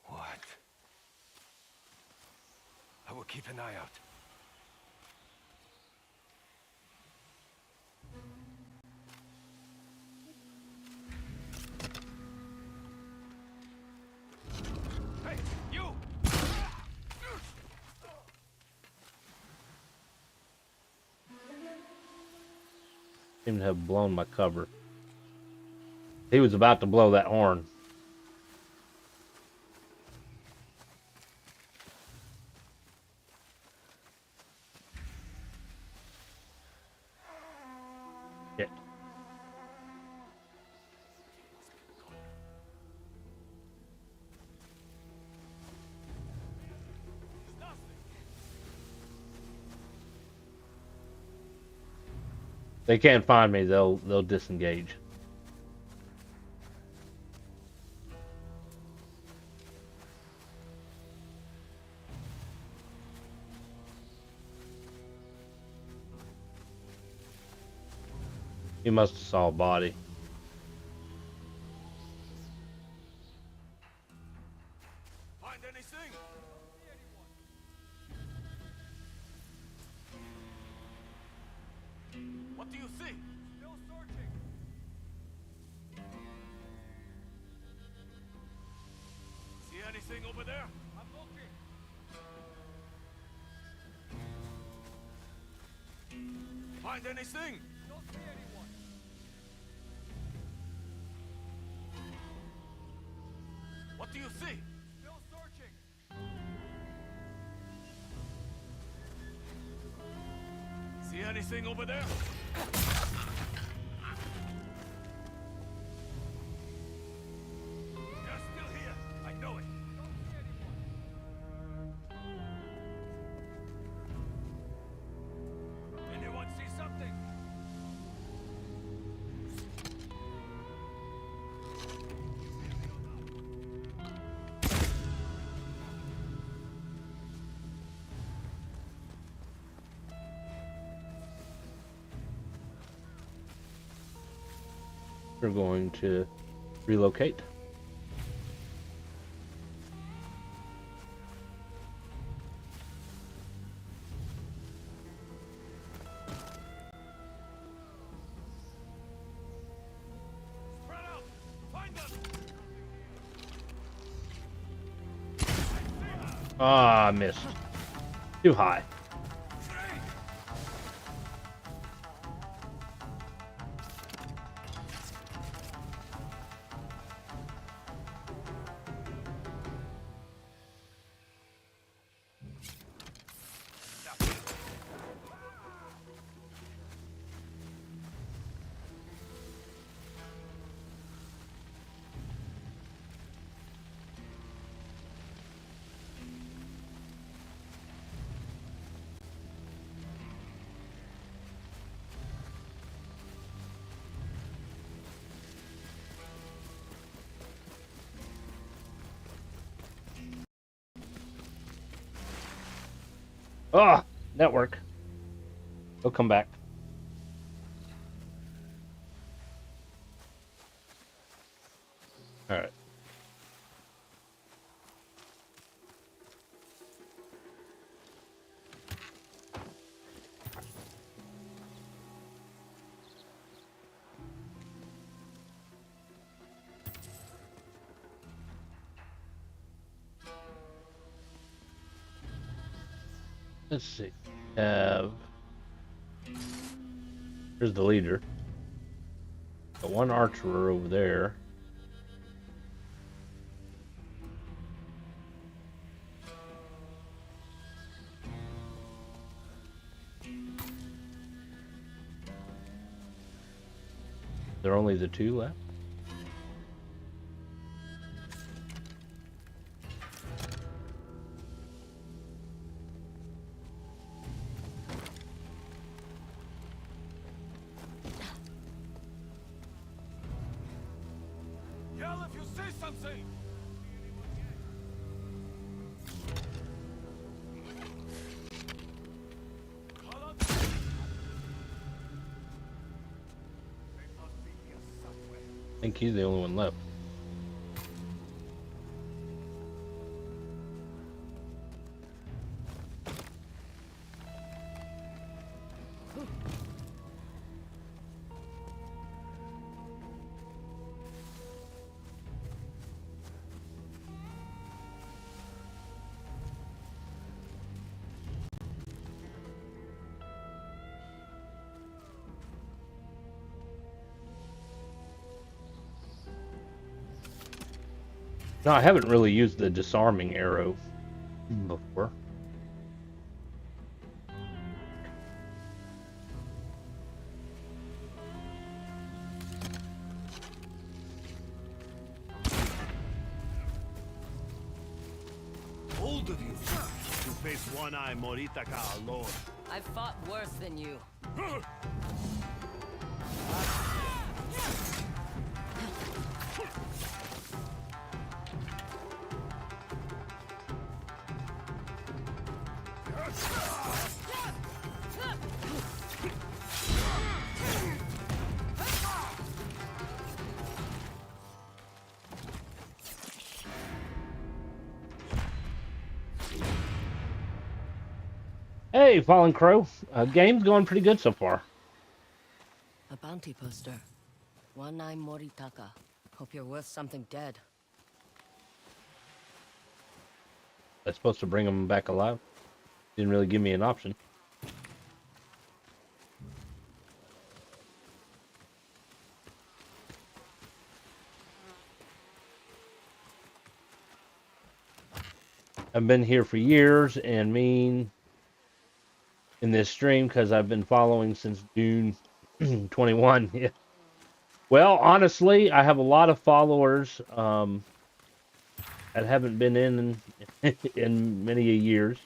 What? I will keep an eye out. Hey, you! Seem to have blown my cover. He was about to blow that horn. Shit. They can't find me, they'll disengage. He must have saw a body. Find anything? What do you see? Still searching. See anything over there? I'm looking. Find anything? Don't see anyone. What do you see? Still searching. See anything over there? They're still here. I know it. Don't see anyone. Anyone see something? We're going to relocate. Spread out. Find them. Ah, I missed. Too high. Ah, network. He'll come back. All right. Let's see. Here's the leader. Got one archer over there. There are only the two left. Yell if you see something! Call out. I think he's the only one left. No, I haven't really used the disarming arrow before. Bold of you to face one-eye Moritaka alone. I've fought worse than you. Hey, Fallen Crow. Game's going pretty good so far. A bounty poster. One-eye Moritaka. Hope you're worth something dead. That's supposed to bring him back alive. Didn't really give me an option. I've been here for years and mean in this stream because I've been following since June 21. Yeah. Well, honestly, I have a lot of followers that haven't been in many years.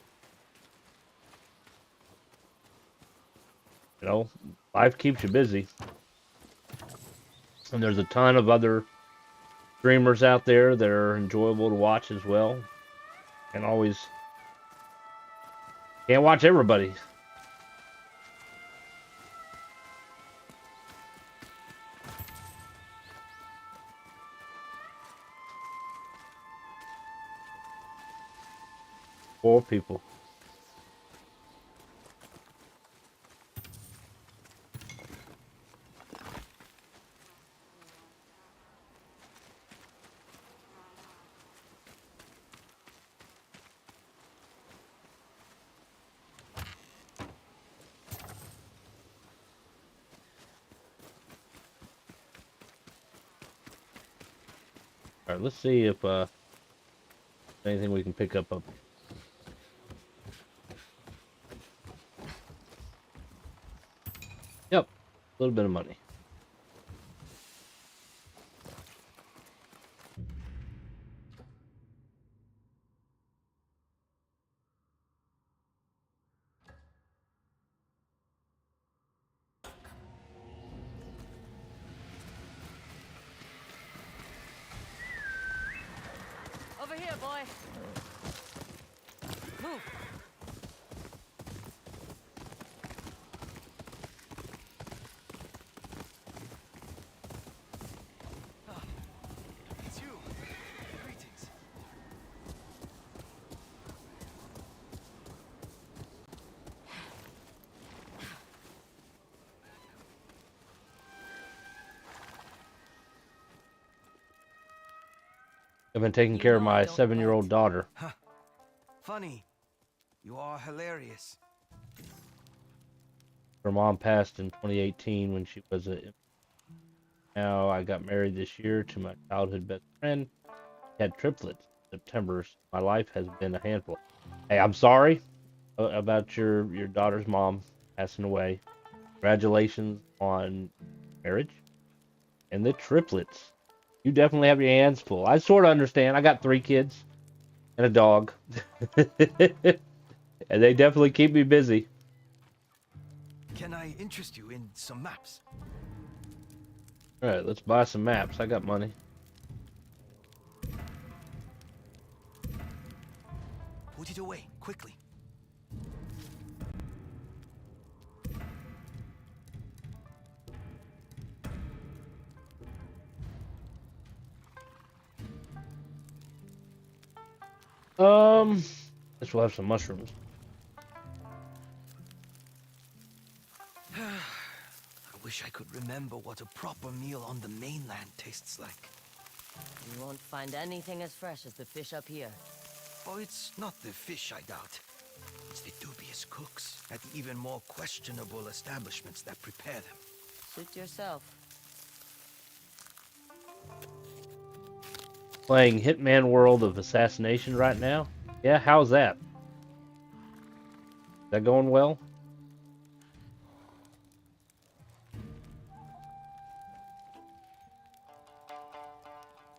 You know, life keeps you busy. And there's a ton of other streamers out there that are enjoyable to watch as well. And always can't watch everybody. Poor people. All right, let's see if anything we can pick up. Yep, a little bit of money. Over here, boy. Move. It's you. Greetings. I've been taking care of my 7-year-old daughter. Funny. You are hilarious. Her mom passed in 2018 when she was Now I got married this year to my childhood best friend. Had triplets in September. So my life has been a handful. Hey, I'm sorry about your daughter's mom passing away. Congratulations on marriage and the triplets. You definitely have your hands full. I sort of understand. I got 3 kids and a dog, and they definitely keep me busy. Can I interest you in some maps? All right, let's buy some maps. I got money. Put it away, quickly. Guess we'll have some mushrooms. I wish I could remember what a proper meal on the mainland tastes like. You won't find anything as fresh as the fish up here. Oh, it's not the fish, I doubt. It's the dubious cooks at the even more questionable establishments that prepare them. Suit yourself. Playing Hitman World of Assassination right now. Yeah, how's that? Is that going well?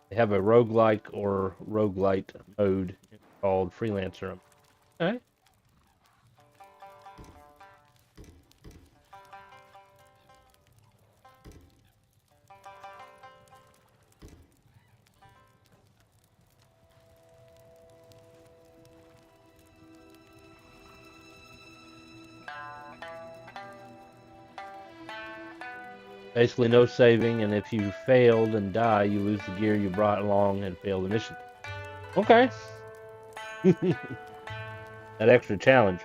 They have a roguelike or roguelite mode called Freelancer. Okay. Basically no saving, and if you failed and die, you lose the gear you brought along and fail the mission. Okay. That extra challenge.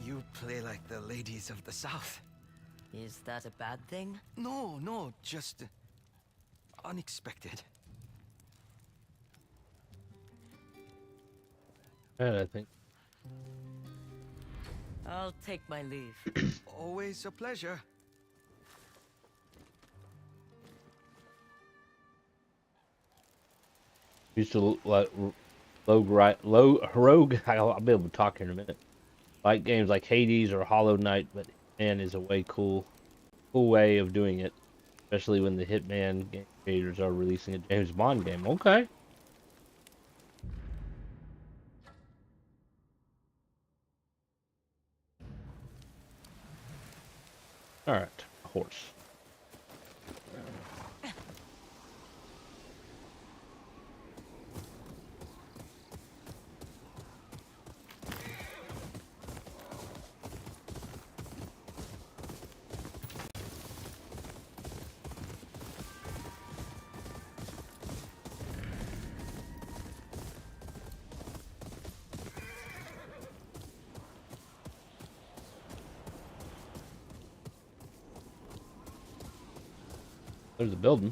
You play like the ladies of the South. Is that a bad thing? No, just unexpected. I think. I'll take my leave. Always a pleasure. Used to like rogue. I'll be able to talk here in a minute. Like games like Hades or Hollow Knight, but Hitman is a cool way of doing it, especially when the Hitman game creators are releasing a James Bond game. Okay. All right, horse. There's the building.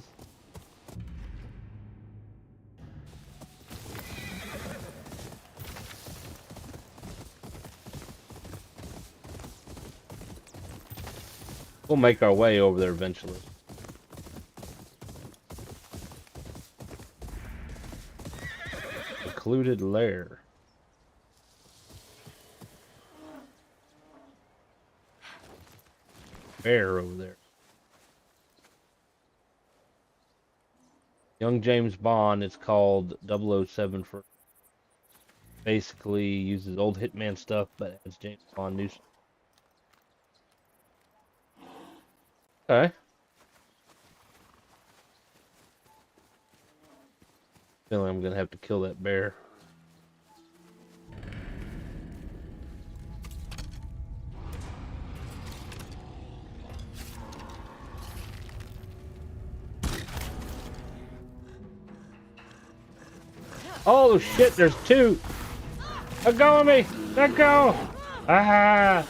We'll make our way over there eventually. Secluded lair. Bear over there. Young James Bond, it's called 007 for basically uses old Hitman stuff, but adds James Bond new stuff. Okay. Feeling I'm gonna have to kill that bear. Oh shit, there's two. Let go of me. Let go. Ah.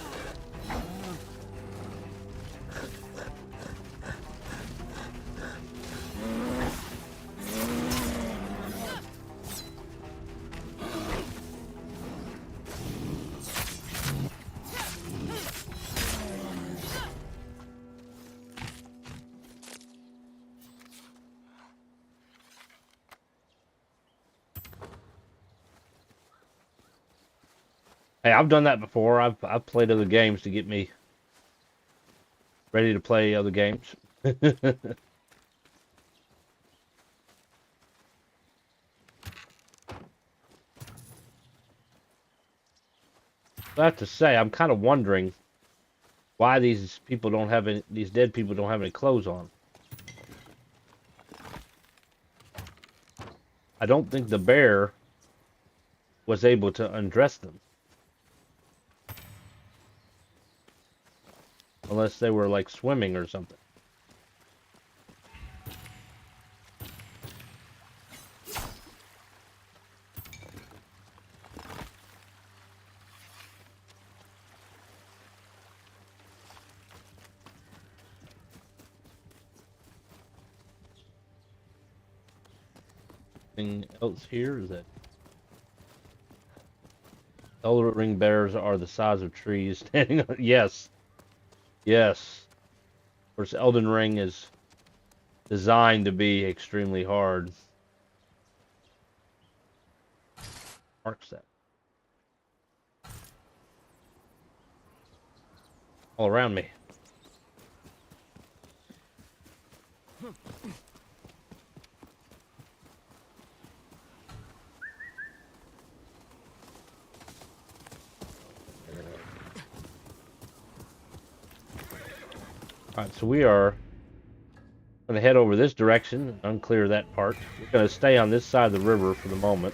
Hey, I've done that before. I've played other games to get me ready to play other games. I have to say, I'm kind of wondering why these people don't have any, these dead people don't have any clothes on. I don't think the bear was able to undress them. Unless they were like swimming or something. Anything else here? Is that Elder ring bears are the size of trees standing on? Yes. Yes. Of course, Elden Ring is designed to be extremely hard. Marks that. All around me. Alright, so we are going to head over this direction and unclear that part. We're going to stay on this side of the river for the moment.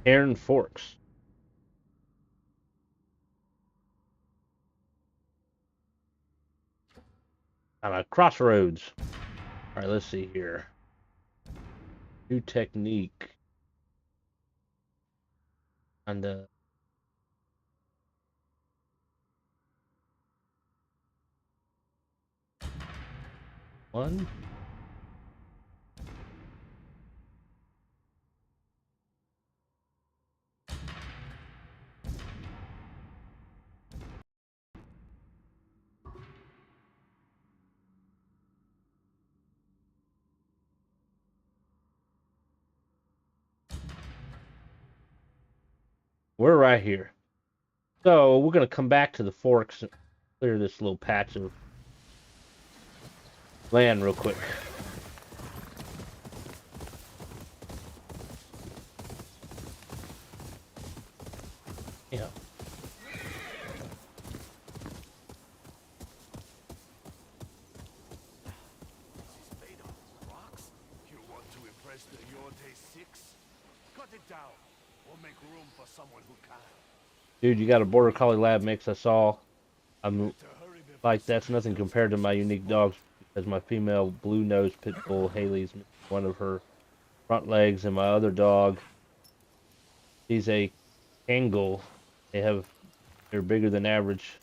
Iron forks. On a crossroads. Alright, let's see here. New technique. And one. We're right here. So we're going to come back to the forks and clear this little patch of land real quick. Yeah. Made of rocks? You want to impress the Yōtei Six? Cut it down. We'll make room for someone who can. Dude, you got a border collie lab mix I saw. I'm like, that's nothing compared to my unique dogs because my female blue-nosed pit bull Haley's one of her front legs, and my other dog, she's a Kangal. They're bigger than average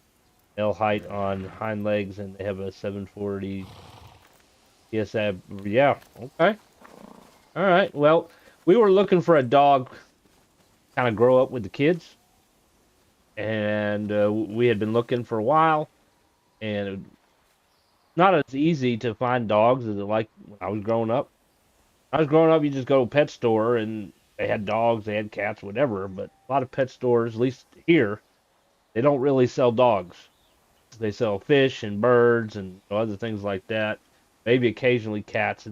male height on hind legs, and they have a 740 PSI. Yeah, okay. All right. Well, we were looking for a dog kind of grow up with the kids, and we had been looking for a while, and not as easy to find dogs as it like when I was growing up. When I was growing up, you just go to a pet store and they had dogs, they had cats, whatever. But a lot of pet stores, at least here, they don't really sell dogs. They sell fish and birds and other things like that. Maybe occasionally cats,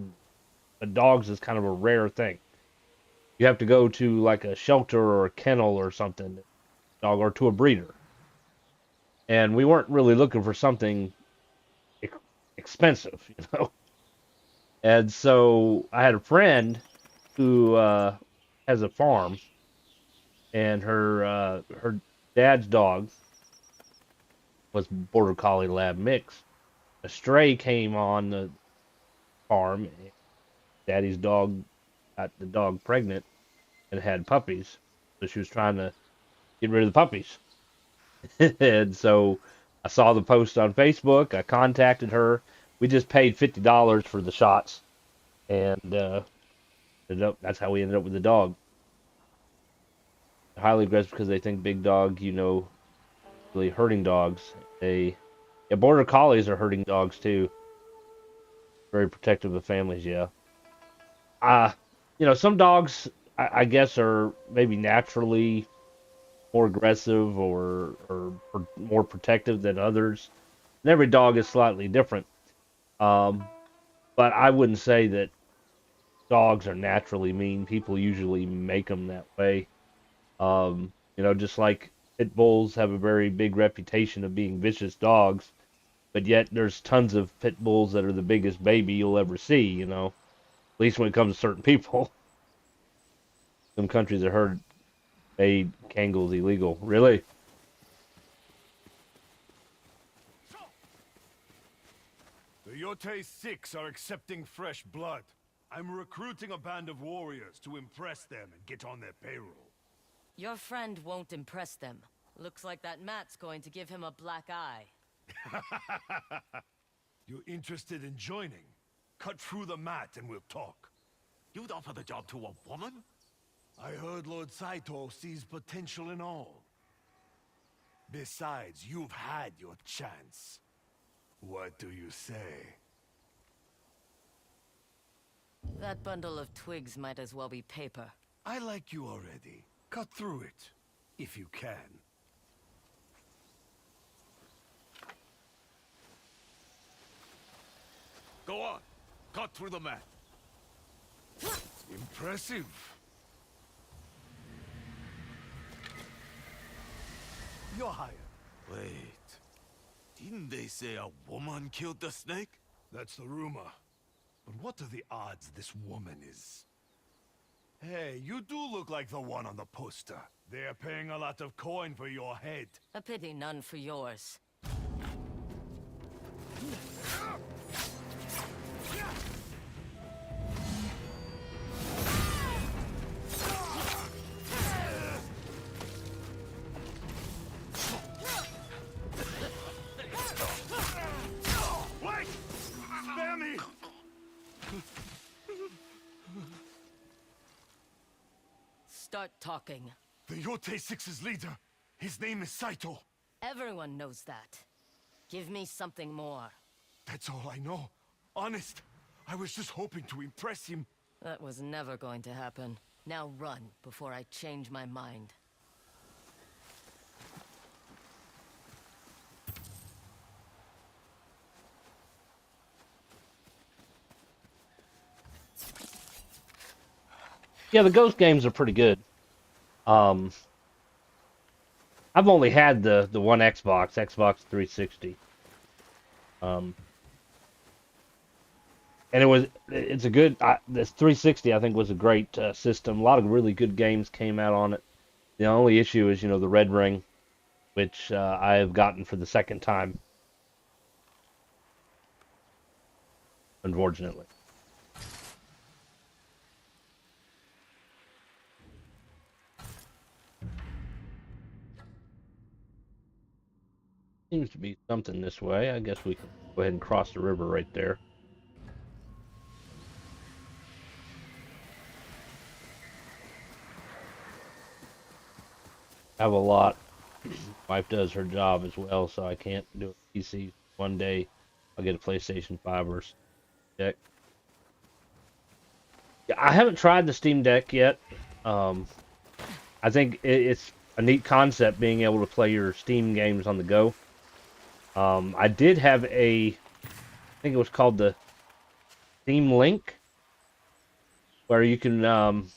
but dogs is kind of a rare thing. You have to go to like a shelter or a kennel or something, dog, or to a breeder. And we weren't really looking for something expensive, And so I had a friend who has a farm, and her dad's dog was Border Collie Lab mix. A stray came on the farm. And Daddy's dog got the dog pregnant and had puppies, so she was trying to get rid of the puppies. And so I saw the post on Facebook. I contacted her. We just paid $50 for the shots, and that's how we ended up with the dog. Highly aggressive because they think big dog, really hurting dogs. Yeah, border collies are hurting dogs too. Very protective of families. Yeah. Uh, some dogs, I guess, are maybe naturally more aggressive or more protective than others. And every dog is slightly different. Um, but I wouldn't say that dogs are naturally mean. People usually make them that way. Just like pit bulls have a very big reputation of being vicious dogs, but yet there's tons of pit bulls that are the biggest baby you'll ever see, at least when it comes to certain people. Some countries have heard made Kangol illegal. Really? The Yōtei Six are accepting fresh blood. I'm recruiting a band of warriors to impress them and get on their payroll. Your friend won't impress them. Looks like that Matt's going to give him a black eye. You're interested in joining? Cut through the mat and we'll talk. You'd offer the job to a woman? I heard Lord Saito sees potential in all. Besides, you've had your chance. What do you say? That bundle of twigs might as well be paper. I like you already. Cut through it, if you can. Go on. Cut through the mat. Impressive. You're hired. Wait. Didn't they say a woman killed the snake? That's the rumor. But what are the odds this woman is? Hey, you do look like the one on the poster. They're paying a lot of coin for your head. A pity none for yours. Wait! Spare me! Start talking. The Yotei Six's leader. His name is Saito. Everyone knows that. Give me something more. That's all I know. Honest. I was just hoping to impress him. That was never going to happen. Now run before I change my mind. Yeah, the Ghost games are pretty good. I've only had the one Xbox 360. And it's a good, this 360 I think was a great system. A lot of really good games came out on it. The only issue is, the red ring, which I have gotten for the second time, unfortunately. Seems to be something this way. I guess we can go ahead and cross the river right there. I have a lot. Wife does her job as well, so I can't do a PC. One day I'll get a PlayStation 5 or deck. Yeah, I haven't tried the Steam Deck yet. I think it's a neat concept being able to play your Steam games on the go. I did have I think it was called the Steam Link, where you can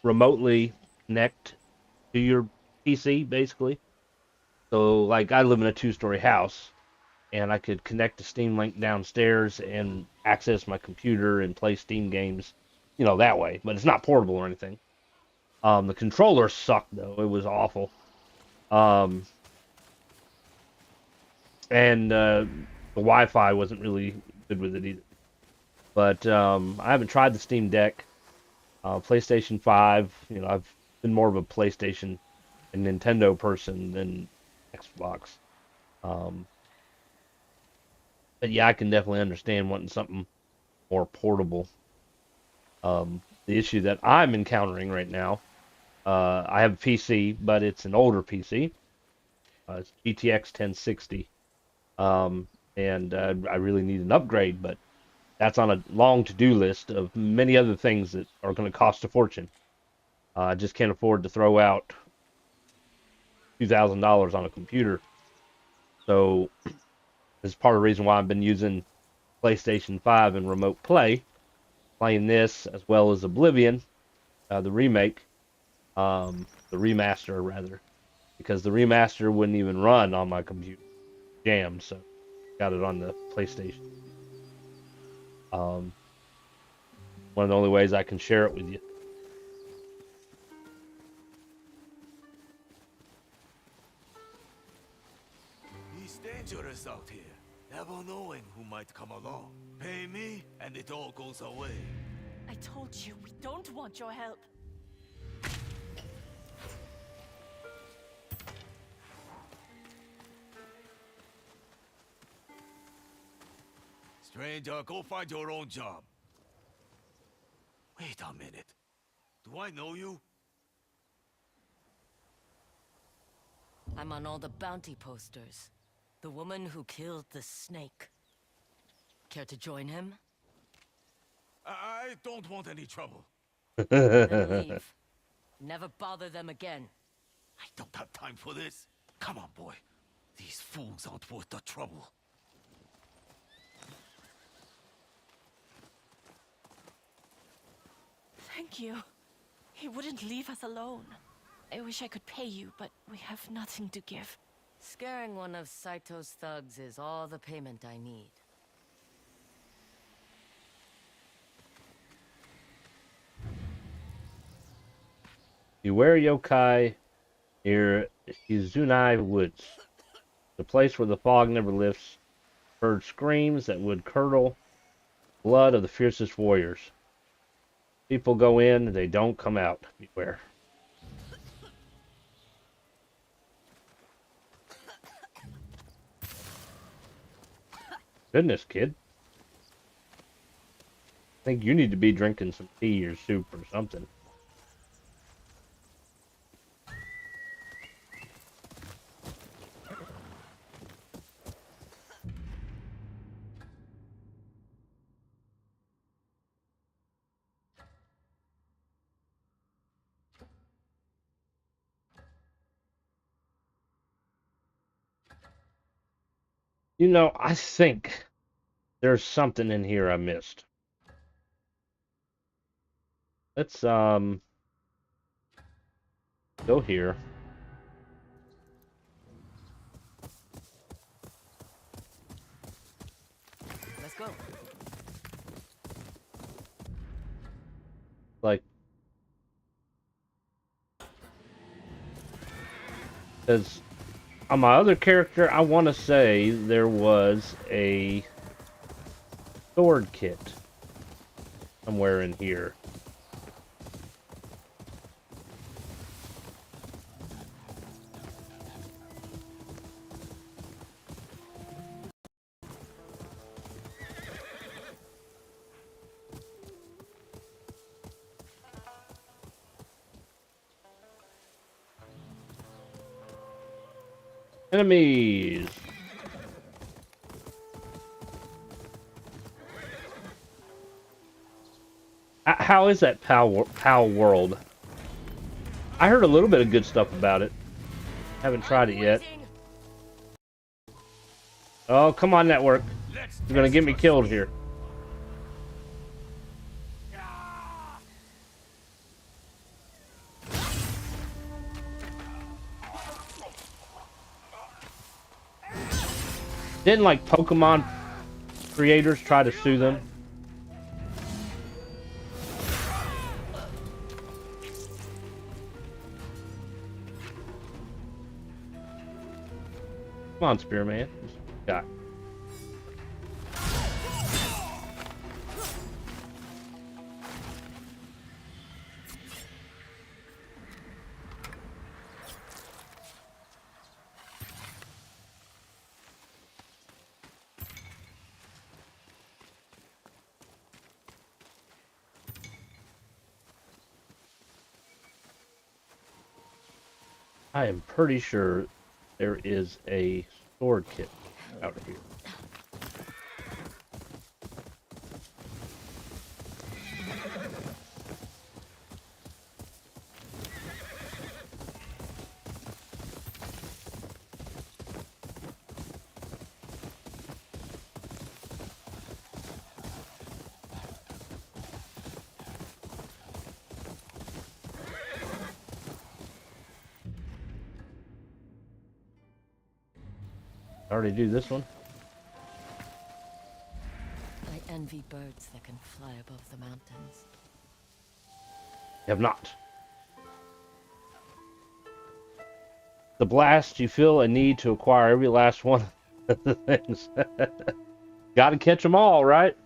remotely connect to your PC, basically. So, like, I live in a two-story house, and I could connect the Steam Link downstairs and access my computer and play Steam games, that way. But it's not portable or anything. The controller sucked though; it was awful. And the Wi-Fi wasn't really good with it either. But I haven't tried the Steam Deck. PlayStation 5, I've been more of a PlayStation and Nintendo person than Xbox. But yeah, I can definitely understand wanting something more portable. The issue that I'm encountering right now, I have a PC, but it's an older PC. It's GTX 1060. And I really need an upgrade, but that's on a long to-do list of many other things that are going to cost a fortune. I just can't afford to throw out $2,000 on a computer. So this is part of the reason why I've been using PlayStation 5 and Remote Play, playing this as well as Oblivion, the remake, the remaster rather, because the remaster wouldn't even run on my computer. Jam, so got it on the PlayStation. One of the only ways I can share it with you. It's dangerous out here. Never knowing who might come along. Pay me, and it all goes away. I told you, we don't want your help. Stranger, go find your own job. Wait a minute. Do I know you? I'm on all the bounty posters. The woman who killed the snake. Care to join him? I don't want any trouble. Then leave. Never bother them again. I don't have time for this. Come on, boy. These fools aren't worth the trouble. Thank you. He wouldn't leave us alone. I wish I could pay you, but we have nothing to give. Scaring one of Saito's thugs is all the payment I need. Beware yokai near Kitsune Woods, the place where the fog never lifts. Heard screams that would curdle blood of the fiercest warriors. People go in, they don't come out. Beware. Goodness, kid. I think you need to be drinking some tea or soup or something. I think there's something in here I missed. Let's go here. Let's go. Like, because on my other character, I want to say there was a sword kit somewhere in here. Enemies! How is that PAL world? I heard a little bit of good stuff about it. Haven't tried it yet. Oh, come on, network. You're gonna get me killed here. Didn't like Pokemon creators try to sue them? Come on, Spearman. Got. I am pretty sure there is a sword kit out here. I already do this one. I envy birds that can fly above the mountains. Have not. The blast, you feel a need to acquire every last one of the things. Gotta catch them all, right?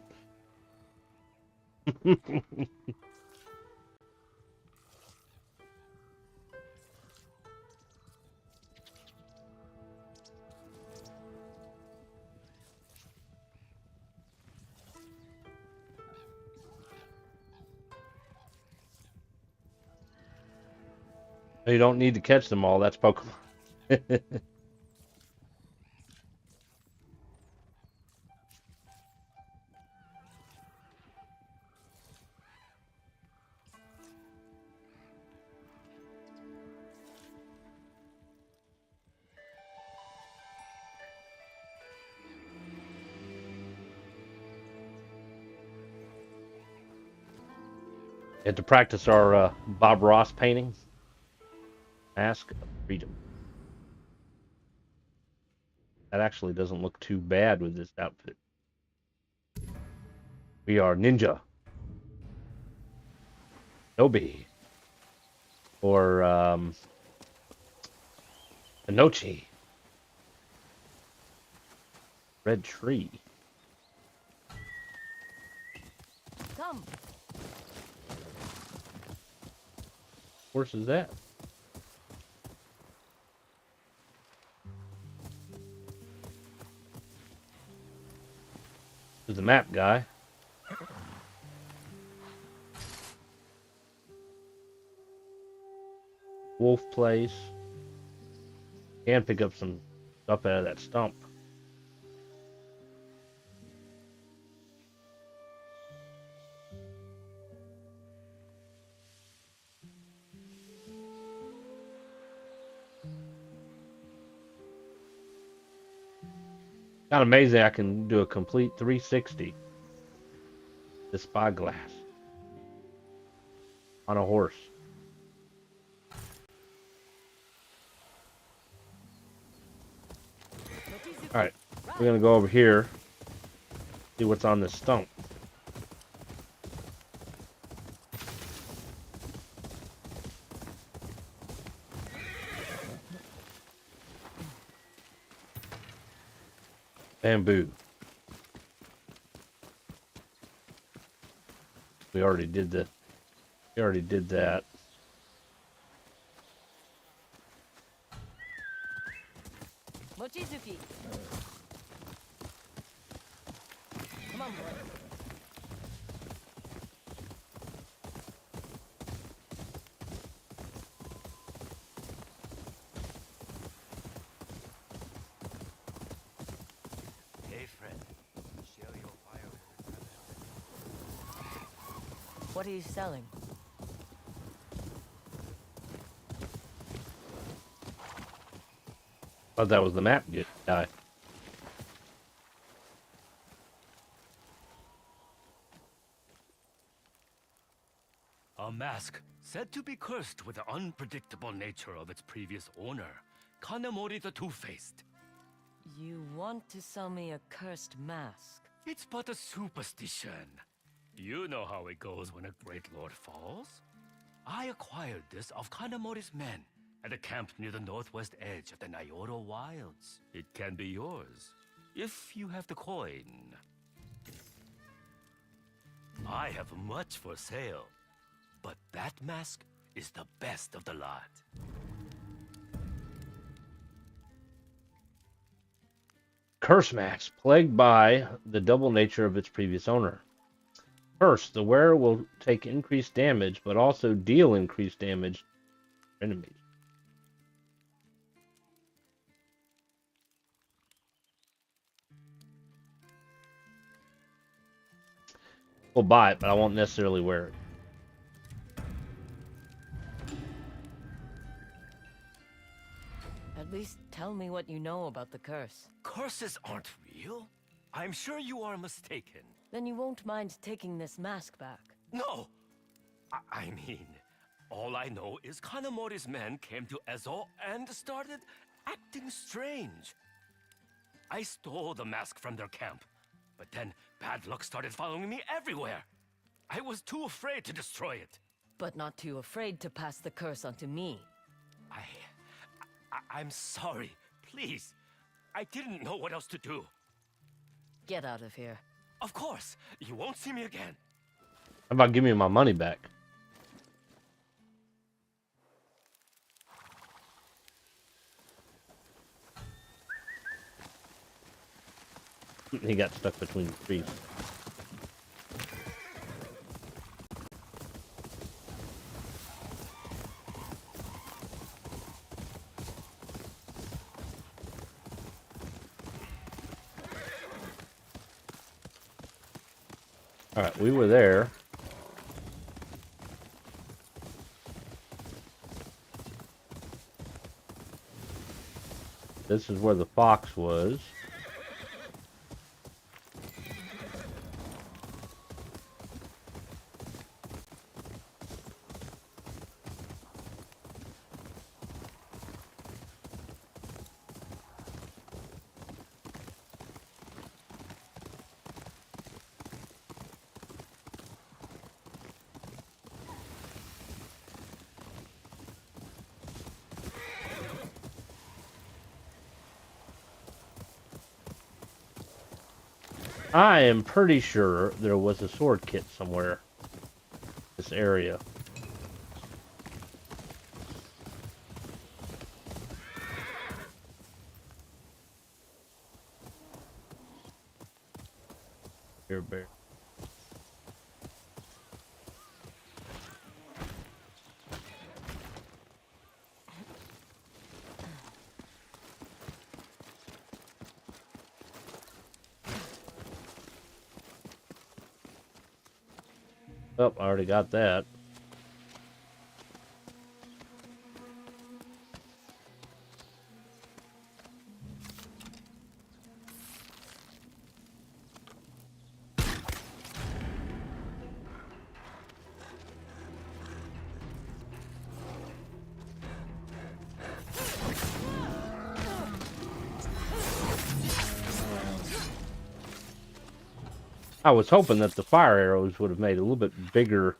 You don't need to catch them all, that's Pokemon. Had to practice our Bob Ross painting. Mask of Freedom. That actually doesn't look too bad with this outfit. We are Ninja. Nobi. Or Inochi. Red Tree. Come. What horse is that? This is the map guy. Wolf Place. Can pick up some stuff out of that stump. Kind of amazing I can do a complete 360. The spyglass. On a horse. Alright, we're gonna go over here. See what's on this stump. Bamboo. We already did that. Mochizuki. Come on, boy. Hey, friend. Share your fire with your brother. What are you selling? Thought that was the map guy. A mask said to be cursed with the unpredictable nature of its previous owner, Kanamori the Two-Faced. You want to sell me a cursed mask? It's but a superstition. You know how it goes when a great lord falls. I acquired this of Kanamori's men at a camp near the northwest edge of the Nyoro Wilds. It can be yours, if you have the coin. I have much for sale, but that mask is the best of the lot. Curse mask, plagued by the double nature of its previous owner. First, the wearer will take increased damage, but also deal increased damage to enemies. We'll buy it, but I won't necessarily wear it. At least tell me what you know about the curse. Curses aren't real. I'm sure you are mistaken. Then you won't mind taking this mask back. No! I mean, all I know is Kanamori's men came to Ezo and started acting strange. I stole the mask from their camp, but then bad luck started following me everywhere. I was too afraid to destroy it. But not too afraid to pass the curse onto me. I'm sorry. Please. I didn't know what else to do. Get out of here. Of course. You won't see me again. How about giving me my money back? He got stuck between the trees. Alright, we were there. This is where the fox was. I am pretty sure there was a sword kit somewhere in this area. Here, bear. Oh, I already got that. I was hoping that the fire arrows would have made a little bit bigger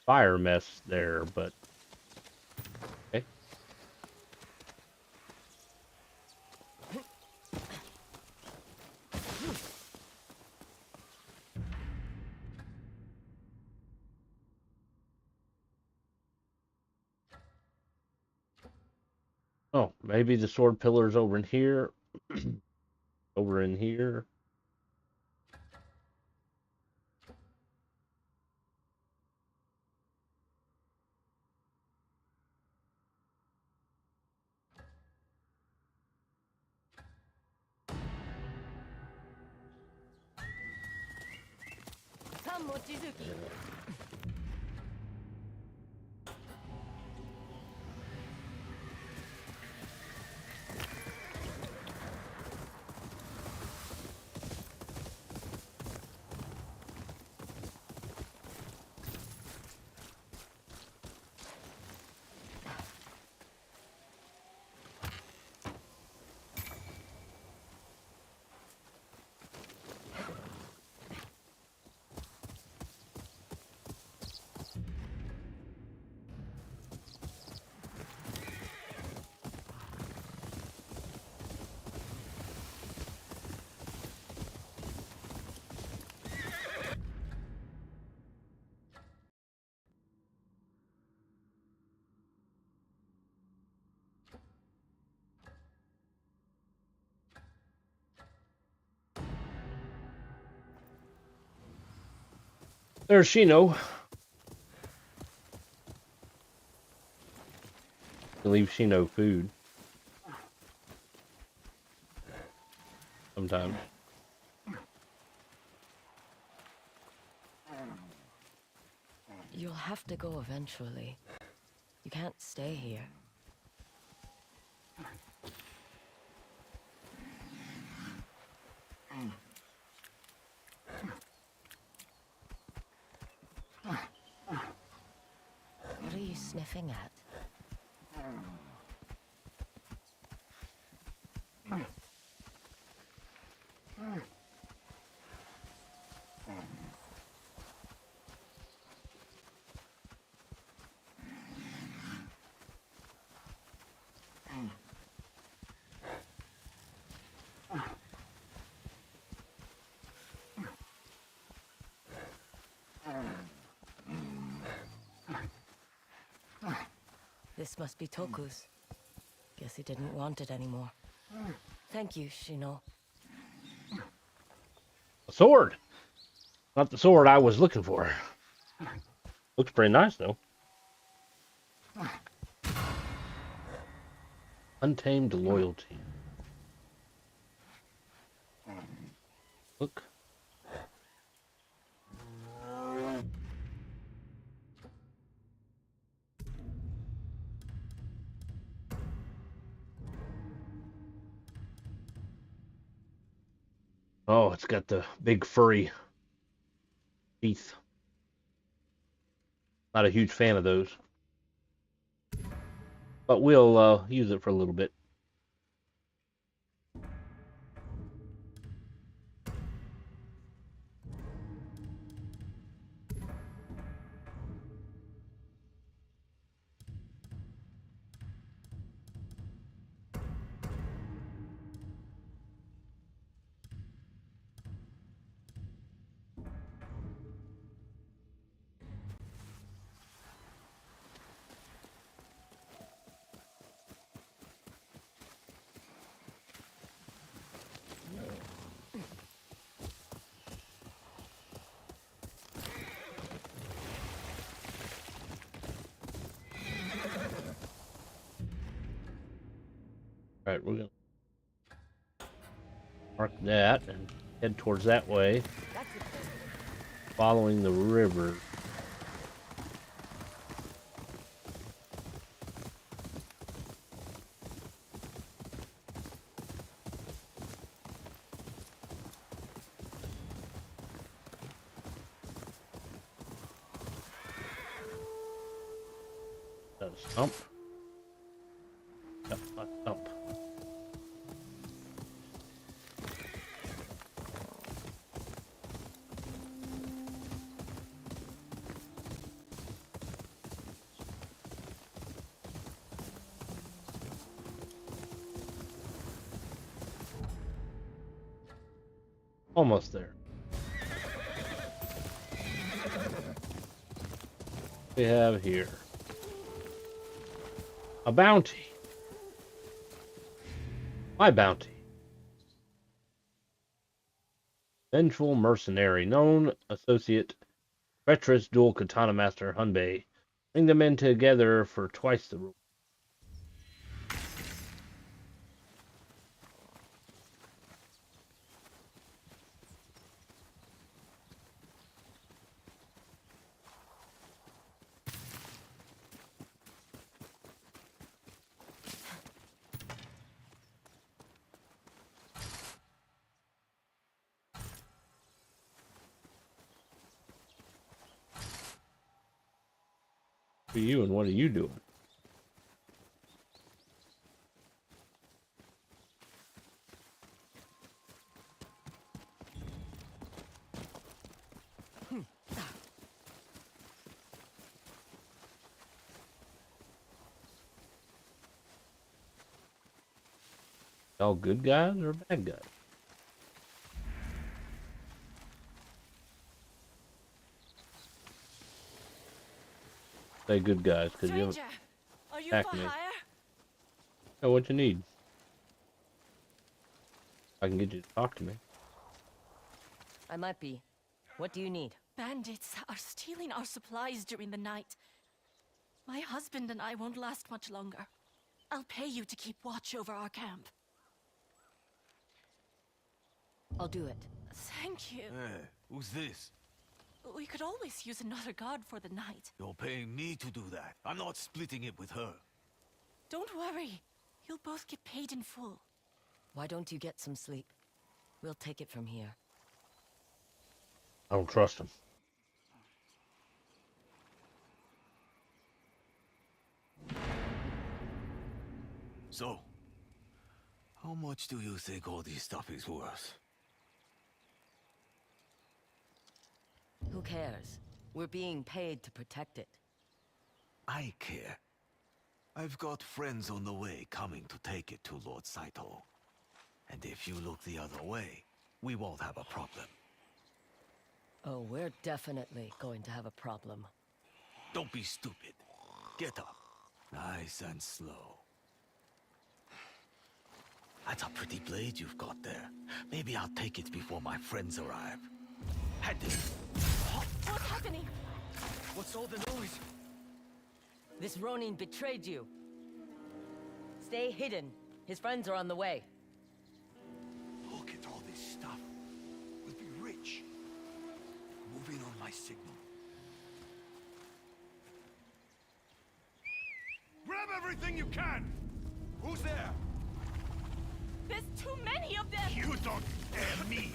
fire mess there, but okay. Oh, maybe the sword pillar's over in here. Over in here. Come, Mochizuki. There's Shino. Leave Shino food. Sometimes. You'll have to go eventually. You can't stay here. What are you sniffing at? This must be Toku's. Guess he didn't want it anymore. Thank you, Shino. A sword. Not the sword I was looking for. Looks pretty nice though. Untamed loyalty. Look. Oh, it's got the big furry teeth. Not a huge fan of those. But we'll use it for a little bit. All right, we're gonna mark that and head towards that way, following the river. Stump. Yep, a stump. Almost there. We have here a bounty. My bounty. Vengeful mercenary, known associate, treacherous dual katana master Hunbei. Bring the men together for twice the rule. For you, and what are you doing? All good guys or bad guys? Say good guys, because you haven't Stranger, are you attacked for me. hire? Oh, what you need? I can get you to talk to me. I might be. What do you need? Bandits are stealing our supplies during the night. My husband and I won't last much longer. I'll pay you to keep watch over our camp. I'll do it. Thank you. Hey, who's this? We could always use another guard for the night. You're paying me to do that. I'm not splitting it with her. Don't worry. You'll both get paid in full. Why don't you get some sleep? We'll take it from here. I don't trust him. So, how much do you think all this stuff is worth? Who cares? We're being paid to protect it. I care. I've got friends on the way coming to take it to Lord Saito. And if you look the other way, we won't have a problem. Oh, we're definitely going to have a problem. Don't be stupid. Get up. Nice and slow. That's a pretty blade you've got there. Maybe I'll take it before my friends arrive. Hand it. What's happening? What's all the noise? This Ronin betrayed you. Stay hidden. His friends are on the way. Look at all this stuff. We'll be rich. Move in on my signal. Grab everything you can! Who's there? There's too many of them! You don't dare me!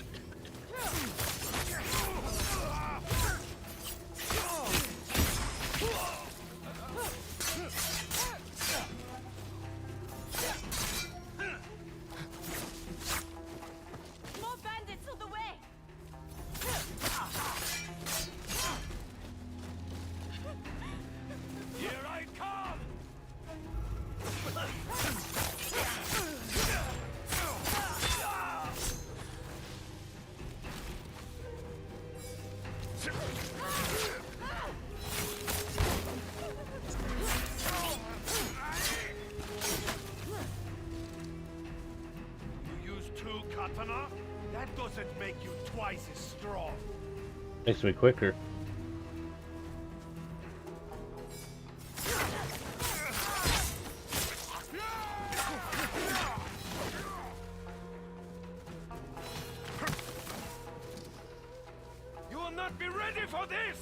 More bandits on the way! Here I come! You use 2 katana? That doesn't make you twice as strong. Makes me quicker. You will not be ready for this!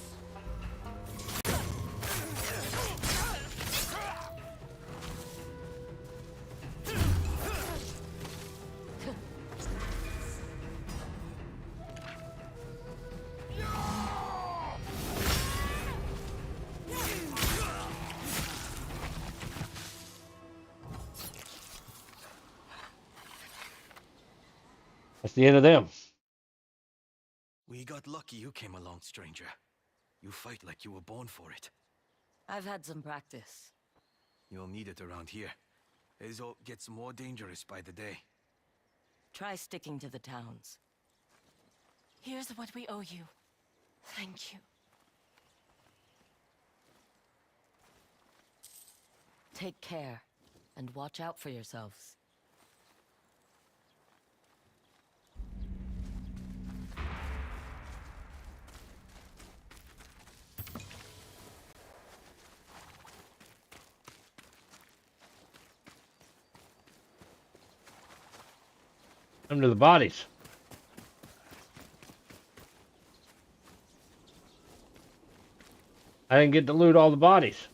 That's the end of them. We got lucky you came along, stranger. You fight like you were born for it. I've had some practice. You'll need it around here. Ezo gets more dangerous by the day. Try sticking to the towns. Here's what we owe you. Thank you. Take care, and watch out for yourselves. Come to the bodies. I didn't get to loot all the bodies.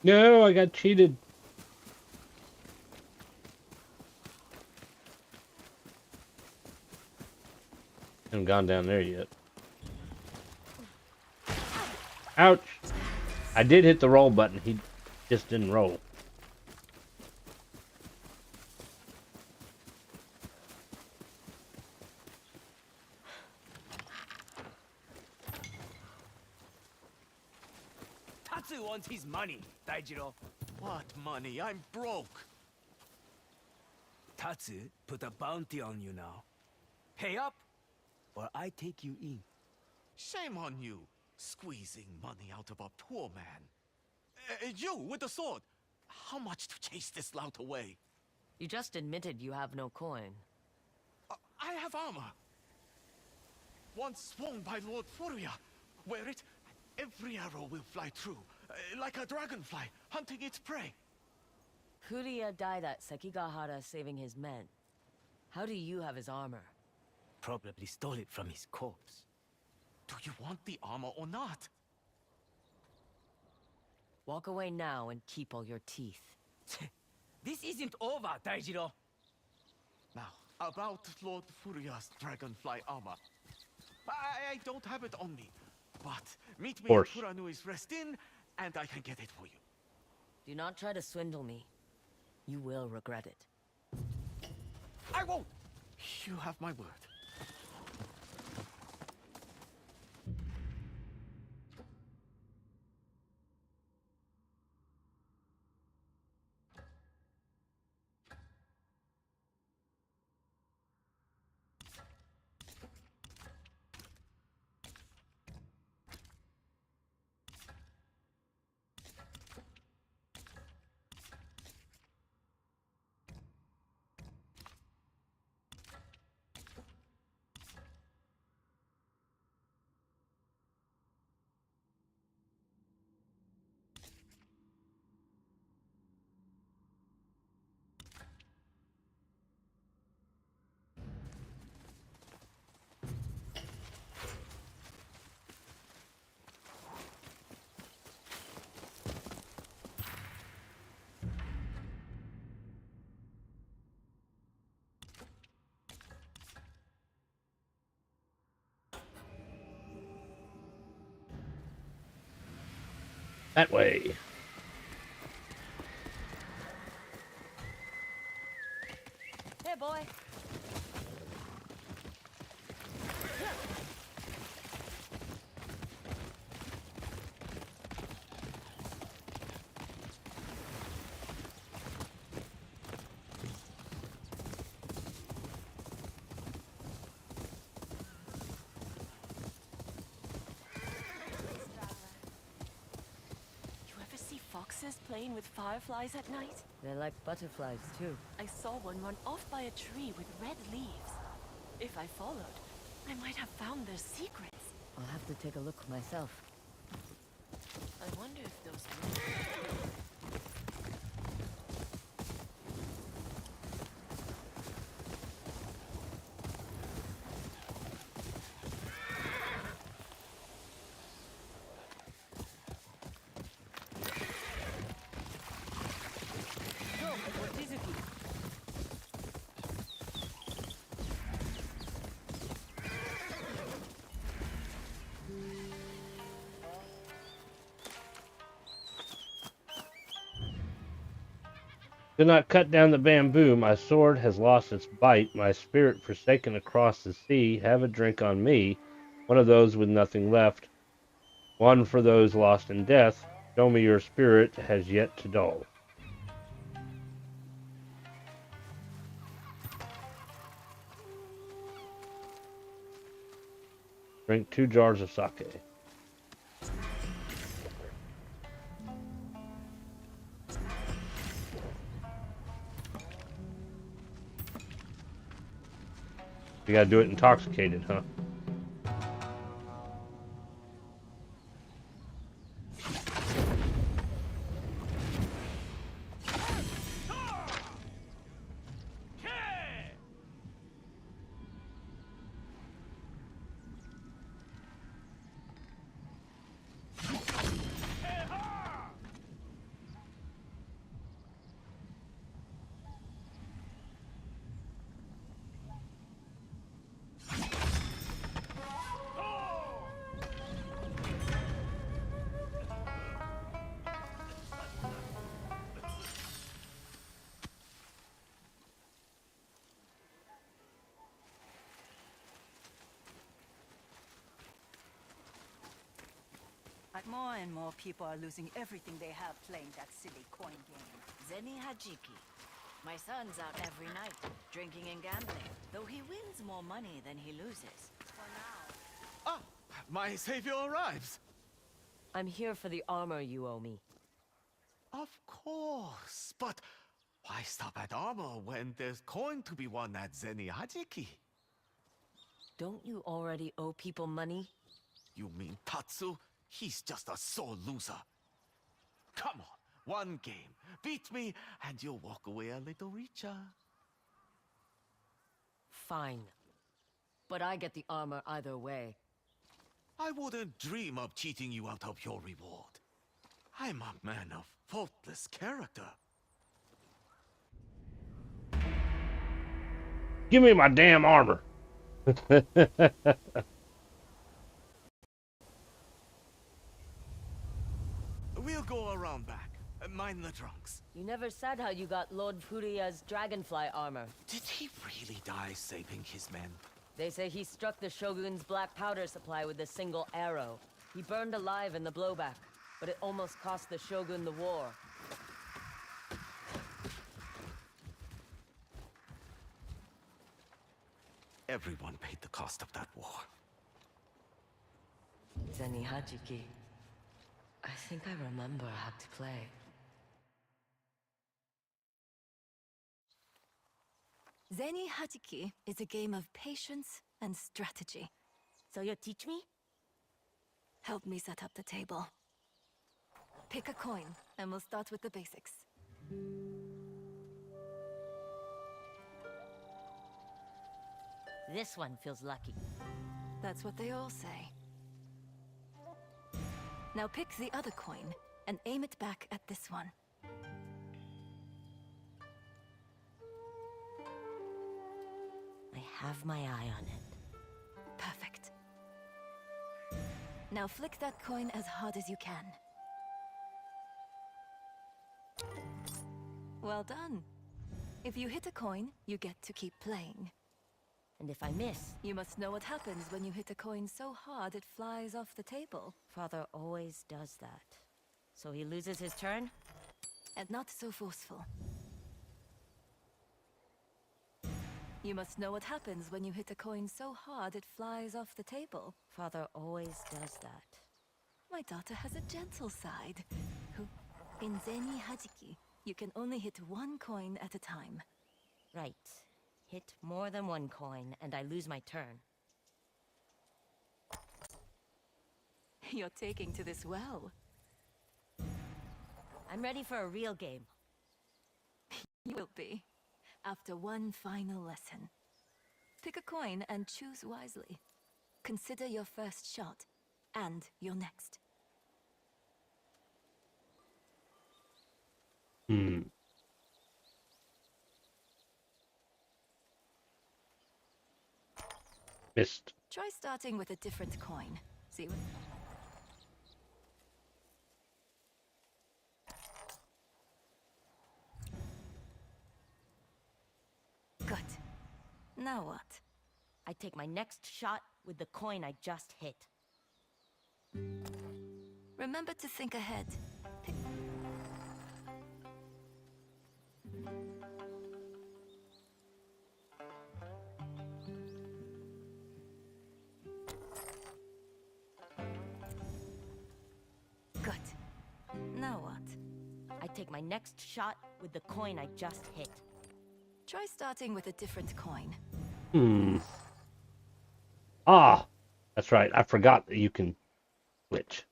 No, I got cheated. Haven't gone down there yet. Ouch! I did hit the roll button. He just didn't roll. Atsu wants his money, Daijiro. What money? I'm broke. Tatsu put a bounty on you now. Pay up, or I take you in. Shame on you, squeezing money out of a poor man. You, with the sword, how much to chase this lout away? You just admitted you have no coin. I have armor. Once worn by Lord Furuya. Wear it, every arrow will fly true, like a dragonfly hunting its prey. Furuya died at Sekigahara saving his men. How do you have his armor? Probably stole it from his corpse. Do you want the armor or not? Walk away now and keep all your teeth. This isn't over, Daijiro. Now, about Lord Furuya's dragonfly armor. I don't have it on me, but meet me at Furanui's Rest Inn, and I can get it for you. Do not try to swindle me. You will regret it. I won't! You have my word. That way. Hey, boy. Foxes playing with fireflies at night? They're like butterflies, too. I saw one run off by a tree with red leaves. If I followed, I might have found their secrets. I'll have to take a look myself. I wonder if those... Do not cut down the bamboo. My sword has lost its bite. My spirit forsaken across the sea. Have a drink on me. One of those with nothing left. One for those lost in death. Show me your spirit has yet to dull. Drink 2 jars of sake. You gotta do it intoxicated, huh? More and more people are losing everything they have playing that silly coin game. Zeni Hajiki. My son's out every night, drinking and gambling, though he wins more money than he loses. For now. Ah, my savior arrives. I'm here for the armor you owe me. Of course, but why stop at armor when there's going to be one at Zeni Hajiki? Don't you already owe people money? You mean Tatsu? He's just a sore loser. Come on, one game. Beat me, and you'll walk away a little richer. Fine. But I get the armor either way. I wouldn't dream of cheating you out of your reward. I'm a man of faultless character. Give me my damn armor. We'll go around back. Mind the drunks. You never said how you got Lord Furia's dragonfly armor. Did he really die saving his men? They say he struck the Shogun's black powder supply with a single arrow. He burned alive in the blowback, but it almost cost the Shogun the war. Everyone paid the cost of that war. Zeni Hajiki. I think I remember how to play. Zeni Hajiki is a game of patience and strategy. So you'll teach me? Help me set up the table. Pick a coin, and we'll start with the basics. This one feels lucky. That's what they all say. Now pick the other coin, and aim it back at this one. I have my eye on it. Perfect. Now flick that coin as hard as you can. Well done. If you hit a coin, you get to keep playing. And if I miss, You must know what happens when you hit a coin so hard it flies off the table. Father always does that. So he loses his turn? And not so forceful. You must know what happens when you hit a coin so hard it flies off the table. Father always does that. My daughter has a gentle side. In Zeni Hajiki, you can only hit one coin at a time. Right. Hit more than one coin, and I lose my turn. You're taking to this well. I'm ready for a real game. You will be, after one final lesson. Pick a coin and choose wisely. Consider your first shot, and your next. Missed. Try starting with a different coin. See what... Good. Now what? I take my next shot with the coin I just hit. Remember to think ahead. Pick... Good. Now what? I take my next shot with the coin I just hit. Try starting with a different coin. Ah, that's right. I forgot that you can switch.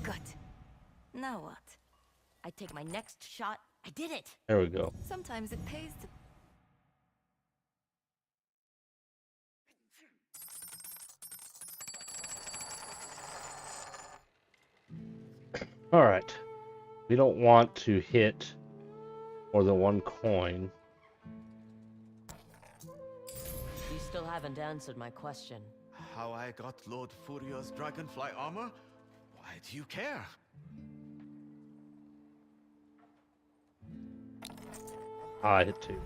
Good. Now what? I take my next shot. I did it! There we go. Sometimes it pays to... All right. We don't want to hit more than one coin. You still haven't answered my question. How I got Lord Furia's dragonfly armor? Why do you care? I hit two.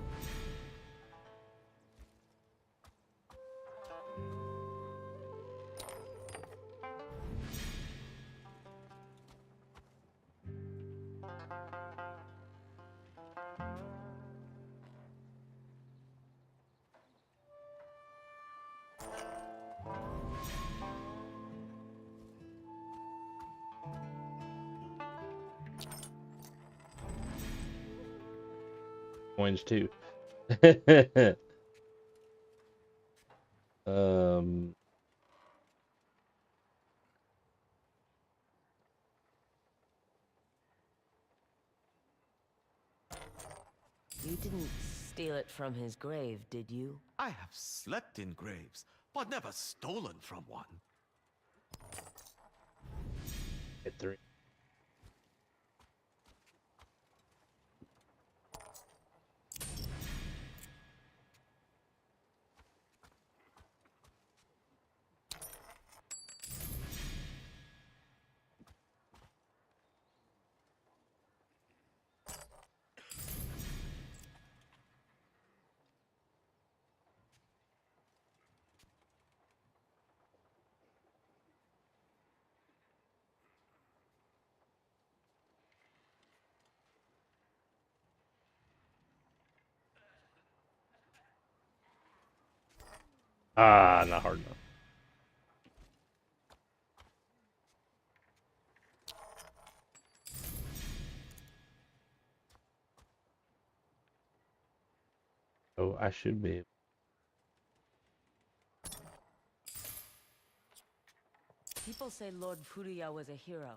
Coins too. um. You didn't steal it from his grave, did you? I have slept in graves, but never stolen from one. Hit 3. Ah, not hard enough. Oh, I should be. People say Lord Furuya was a hero.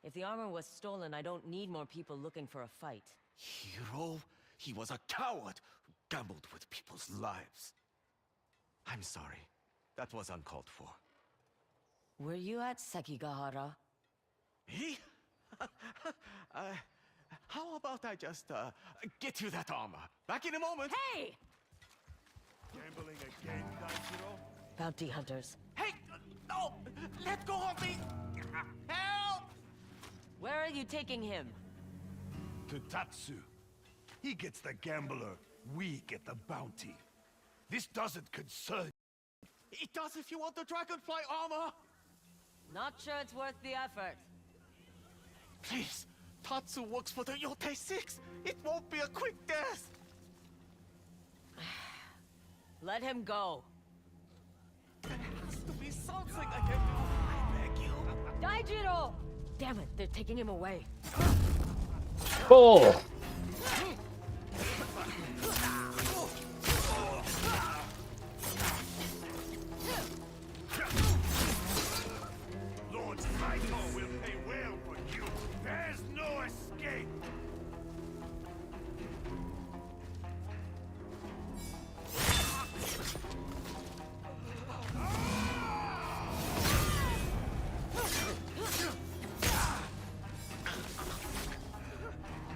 If the armor was stolen, I don't need more people looking for a fight. Hero? He was a coward who gambled with people's lives. I'm sorry. That was uncalled for. Were you at Sekigahara? Me? How about I just, get you that armor? Back in a moment! Hey! Gambling again, Daijiro? Bounty hunters. Hey! No! Let go of me! Help! Where are you taking him? To Tatsu. He gets the gambler, we get the bounty. This doesn't concern. It does if you want the dragonfly armor! Not sure it's worth the effort. Please! Tatsu works for the Yōtei Six! It won't be a quick death! Let him go. There has to be something I can do! I beg you! Daijiro! Damn it, they're taking him away. Oh! Lord Saito will pay well for you. There's no escape.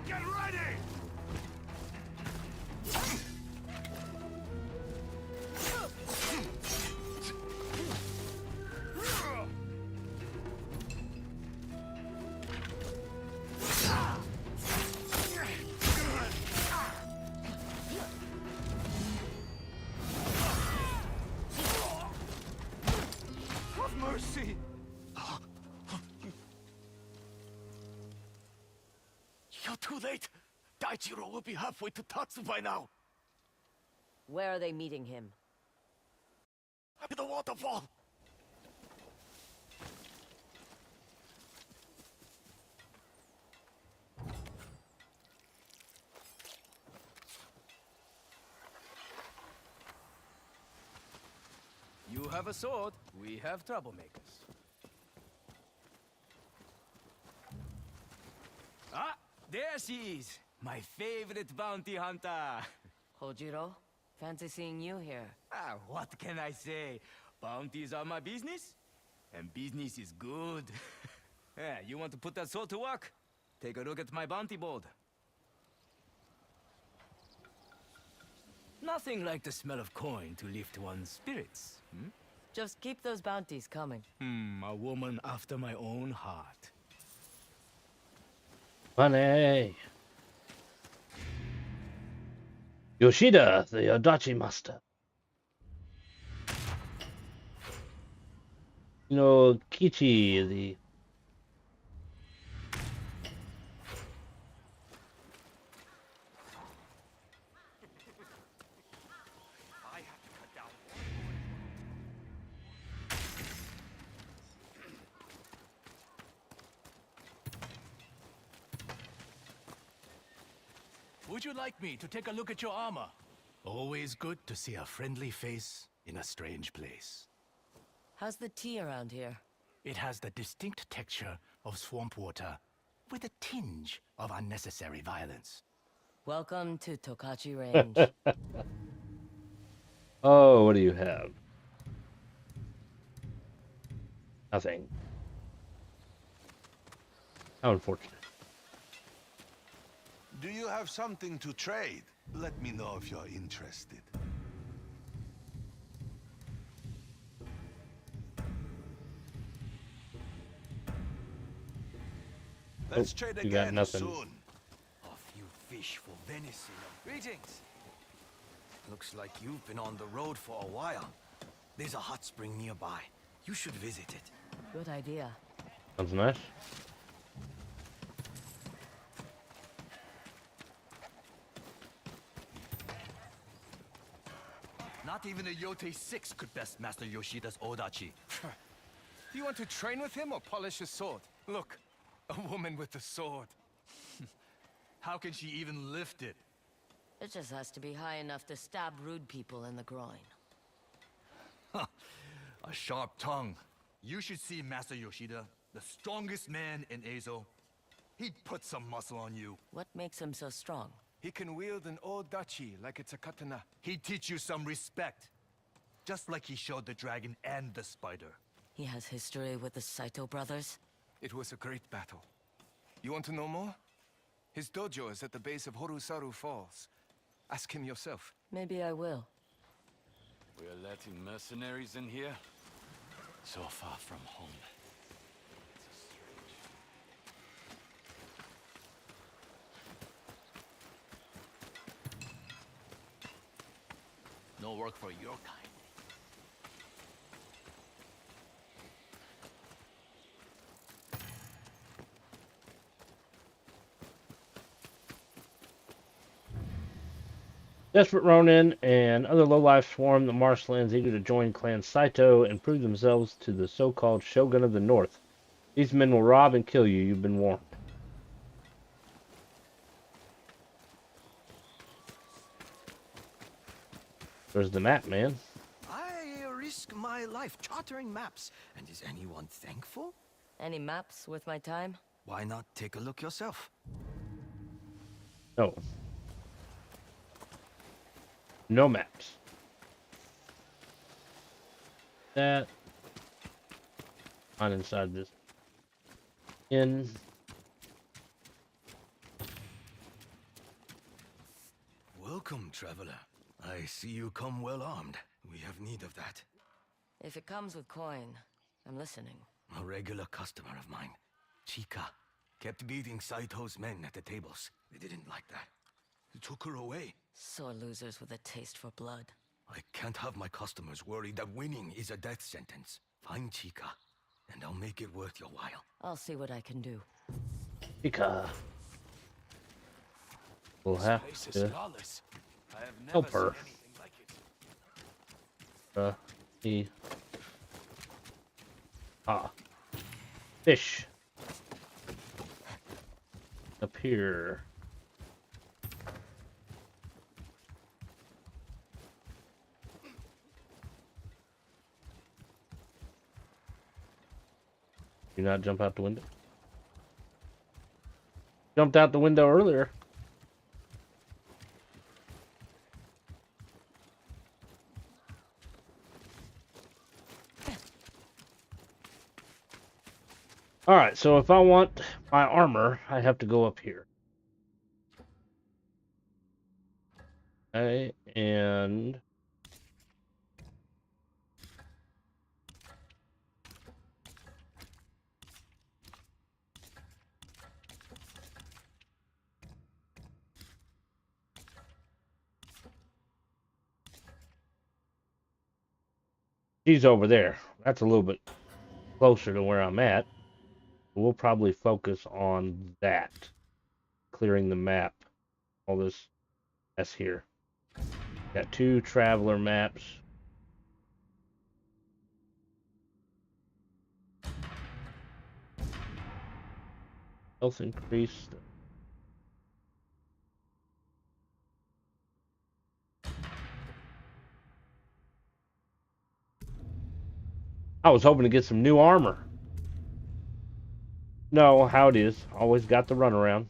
Get ready! Have mercy! You're too late! Daijiro will be halfway to Tatsu by now! Where are they meeting him? At the waterfall! You have a sword, we have troublemakers. Ah, there she is! My favorite bounty hunter! Hojiro, fancy seeing you here. Ah, what can I say? Bounties are my business, and business is good. Yeah, you want to put that sword to work? Take a look at my bounty board. Nothing like the smell of coin to lift one's spirits. Hmm? Just keep those bounties coming. A woman after my own heart. Money. Yoshida, the Adachi master. You know, Kichi, the Would you like me to take a look at your armor? Always good to see a friendly face in a strange place. How's the tea around here? It has the distinct texture of swamp water, with a tinge of unnecessary violence. Welcome to Tokachi Range. Oh, what do you have? Nothing. How unfortunate. Do you have something to trade? Let me know if you're interested. Let's trade you got again nothing. soon. A few fish for venison. Greetings. Looks like you've been on the road for a while. There's a hot spring nearby. You should visit it. Good idea. Sounds nice. Not even a Yōtei Six could best master Yoshida's Odachi. Do you want to train with him or polish his sword? Look, a woman with a sword. How can she even lift it? It just has to be high enough to stab rude people in the groin. A sharp tongue. You should see Master Yoshida, the strongest man in Ezo. He'd put some muscle on you. What makes him so strong? He can wield an odachi like it's a katana. He'd teach you some respect. Just like he showed the dragon and the spider. He has history with the Saito brothers? It was a great battle. You want to know more? His dojo is at the base of Horusaru Falls. Ask him yourself. Maybe I will. We're letting mercenaries in here? So far from home. No work for your kind. Desperate Ronin and other lowlife swarm the marshlands eager to join Clan Saito and prove themselves to the so-called Shogun of the North. These men will rob and kill you, you've been warned. There's the map, man. I risk my life chartering maps. And is anyone thankful? Any maps worth my time? Why not take a look yourself? No. No maps. That. On inside this. In. Welcome, traveler. I see you come well armed. We have need of that. If it comes with coin, I'm listening. A regular customer of mine, Chika, kept beating Saito's men at the tables. They didn't like that. He took her away. Sore losers with a taste for blood. I can't have my customers worried that winning is a death sentence. Find Chika, and I'll make it worth your while. I'll see what I can do. Chika. We'll have This place to is flawless. I have never help her. seen anything like it. see. Fish. Up here. Do not jump out the window. Jumped out the window earlier. Alright, so if I want my armor, I have to go up here. Okay, and... she's over there. That's a little bit closer to where I'm at. We'll probably focus on that. Clearing the map. All this mess here. Got 2 traveler maps. Health increased. I was hoping to get some new armor. No, how it is. Always got the runaround.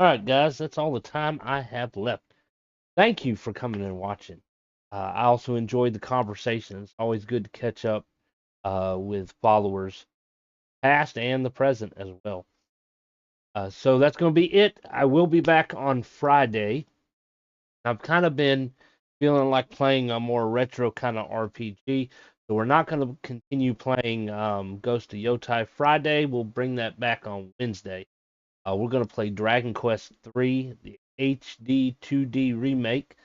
Alright, guys, that's all the time I have left. Thank you for coming and watching. I also enjoyed the conversation. It's always good to catch up with followers, past and the present as well. So that's going to be it. I will be back on Friday. I've kind of been feeling like playing a more retro kind of RPG. So we're not going to continue playing Ghost of Yotei Friday. We'll bring that back on Wednesday. We're going to play Dragon Quest III, the HD 2D remake.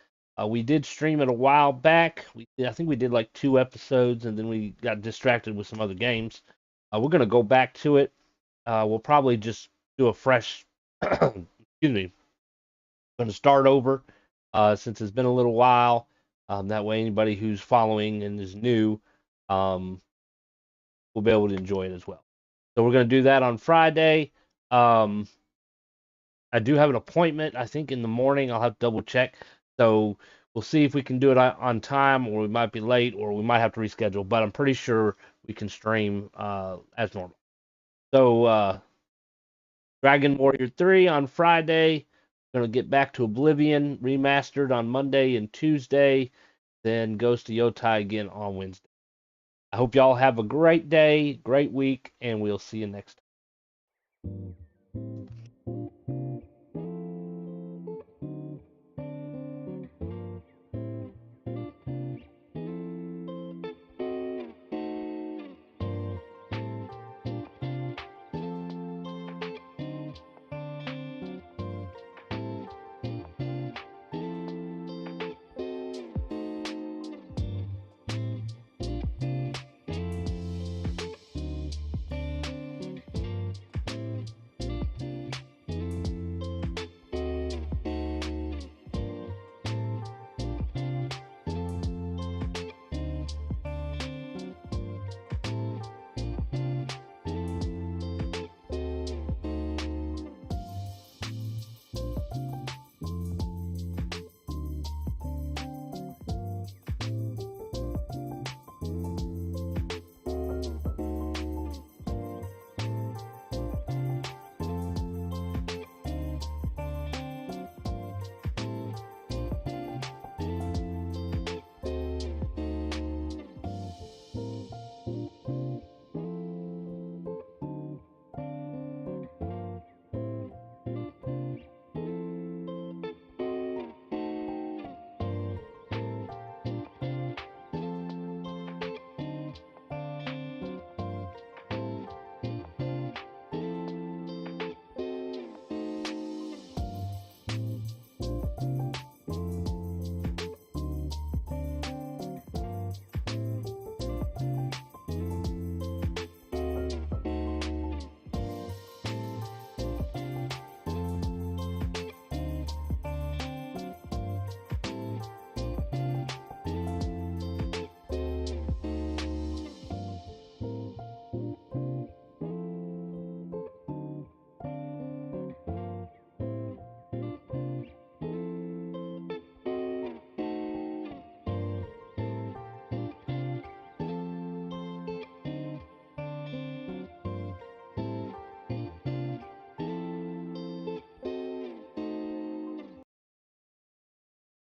We did stream it a while back. I think we did like 2 episodes, and then we got distracted with some other games. We're going to go back to it. We'll probably just do a fresh, excuse me, going to start over since it's been a little while. That way, anybody who's following and is new will be able to enjoy it as well. So we're going to do that on Friday. I do have an appointment, I think, in the morning. I'll have to double check. So we'll see if we can do it on time, or we might be late, or we might have to reschedule. But I'm pretty sure we can stream as normal. So Dragon Warrior 3 on Friday. Going to get back to Oblivion remastered on Monday and Tuesday. Then Ghost of Yotei again on Wednesday. I hope y'all have a great day, great week, and we'll see you next time.